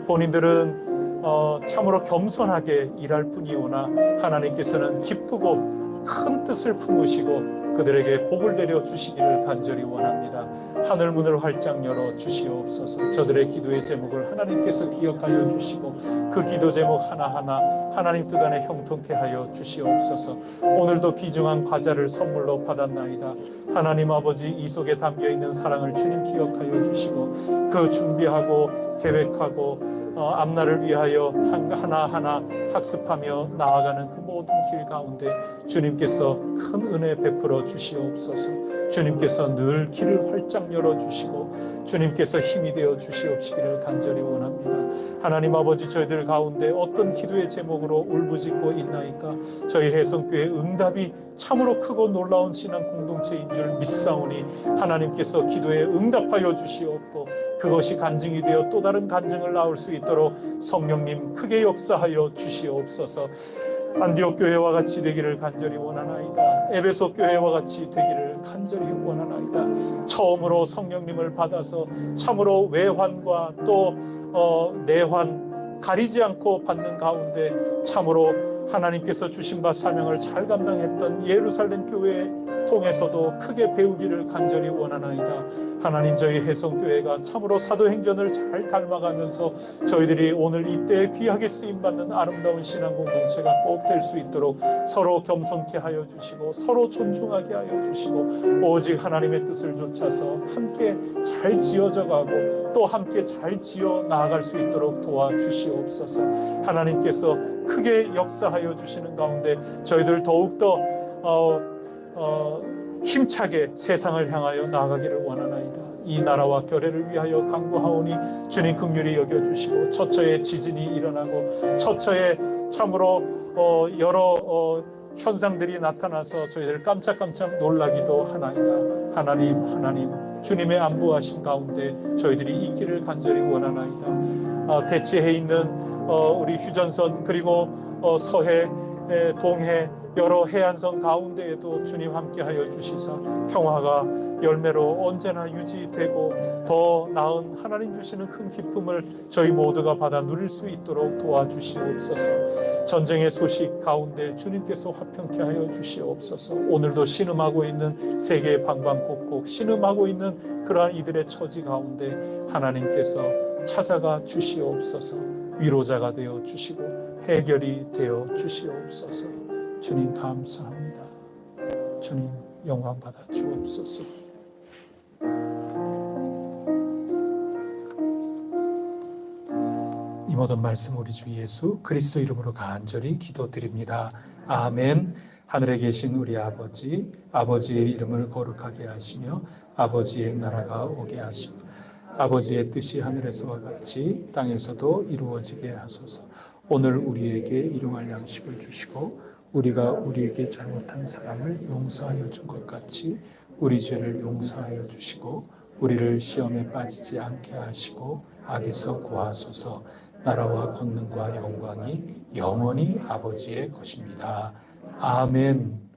본인들은 참으로 겸손하게 일할 뿐이오나 하나님께서는 기쁘고 큰 뜻을 품으시고 그들에게 복을 내려 주시기를 간절히 원합니다. 하늘 문을 활짝 열어 주시옵소서. 저들의 기도의 제목을 하나님께서 기억하여 주시고 그 기도 제목 하나하나 하나님 뜻 안에 형통케 하여 주시옵소서. 오늘도 귀중한 과자를 선물로 받았나이다. 하나님 아버지 이 속에 담겨있는 사랑을 주님 기억하여 주시고 그 준비하고 계획하고 앞날을 위하여 하나하나 학습하며 나아가는 그 모든 길 가운데 주님께서 큰 은혜 베풀어 주시옵소서. 주님께서 늘 길을 활짝 열어주시고 주님께서 힘이 되어 주시옵시기를 간절히 원합니다. 하나님 아버지 저희들 가운데 어떤 기도의 제목으로 울부짖고 있나이까 저희 혜성교회 응답이 참으로 크고 놀라운 신앙 공동체인 줄 믿사오니 하나님께서 기도에 응답하여 주시옵고 그것이 간증이 되어 또 다른 간증을 낳을 수 있도록 성령님 크게 역사하여 주시옵소서. 안디옥 교회와 같이 되기를 간절히 원하나이다. 에베소 교회와 같이 되기를 간절히 원하나이다. 처음으로 성령님을 받아서 참으로 외환과 또 내환 가리지 않고 받는 가운데 참으로 하나님께서 주신 바 사명을 잘 감당했던 예루살렘 교회 통해서도 크게 배우기를 간절히 원하나이다. 하나님 저희 혜성교회가 참으로 사도행전을 잘 닮아가면서 저희들이 오늘 이때에 귀하게 쓰임받는 아름다운 신앙 공동체가 꼭 될 수 있도록 서로 겸손케 하여 주시고 서로 존중하게 하여 주시고 오직 하나님의 뜻을 좇아서 함께 잘 지어져 가고 또 함께 잘 지어 나아갈 수 있도록 도와주시옵소서. 하나님께서 크게 역사하여 주시는 가운데 저희들 더욱더 힘차게 세상을 향하여 나아가기를 원하나이다. 이 나라와 교회를 위하여 간구하오니 주님 긍휼히 여겨주시고 처처에 지진이 일어나고 처처에 참으로 여러 현상들이 나타나서 저희들 깜짝깜짝 놀라기도 하나이다. 하나님 주님의 안부하신 가운데 저희들이 있기를 간절히 원하나이다. 대치해 있는 우리 휴전선 그리고 서해 동해 여러 해안선 가운데에도 주님 함께하여 주시사 평화가 열매로 언제나 유지되고 더 나은 하나님 주시는 큰 기쁨을 저희 모두가 받아 누릴 수 있도록 도와주시옵소서. 전쟁의 소식 가운데 주님께서 화평케 하여 주시옵소서. 오늘도 신음하고 있는 세계의 방방곡곡 신음하고 있는 그러한 이들의 처지 가운데 하나님께서 찾아가 주시옵소서. 위로자가 되어 주시고 해결이 되어 주시옵소서. 주님 감사합니다. 주님 영광 받아 주옵소서. 이 모든 말씀 우리 주 예수 그리스도 이름으로 간절히 기도드립니다. 아멘. 하늘에 계신 우리 아버지, 아버지의 이름을 거룩하게 하시며 아버지의 나라가 오게 하시며 아버지의 뜻이 하늘에서와 같이 땅에서도 이루어지게 하소서. 오늘 우리에게 일용할 양식을 주시고 우리가 우리에게 잘못한 사람을 용서하여 준 것 같이 우리 죄를 용서하여 주시고 우리를 시험에 빠지지 않게 하시고 악에서 구하소서. 나라와 권능과 영광이 영원히 아버지의 것입니다. 아멘.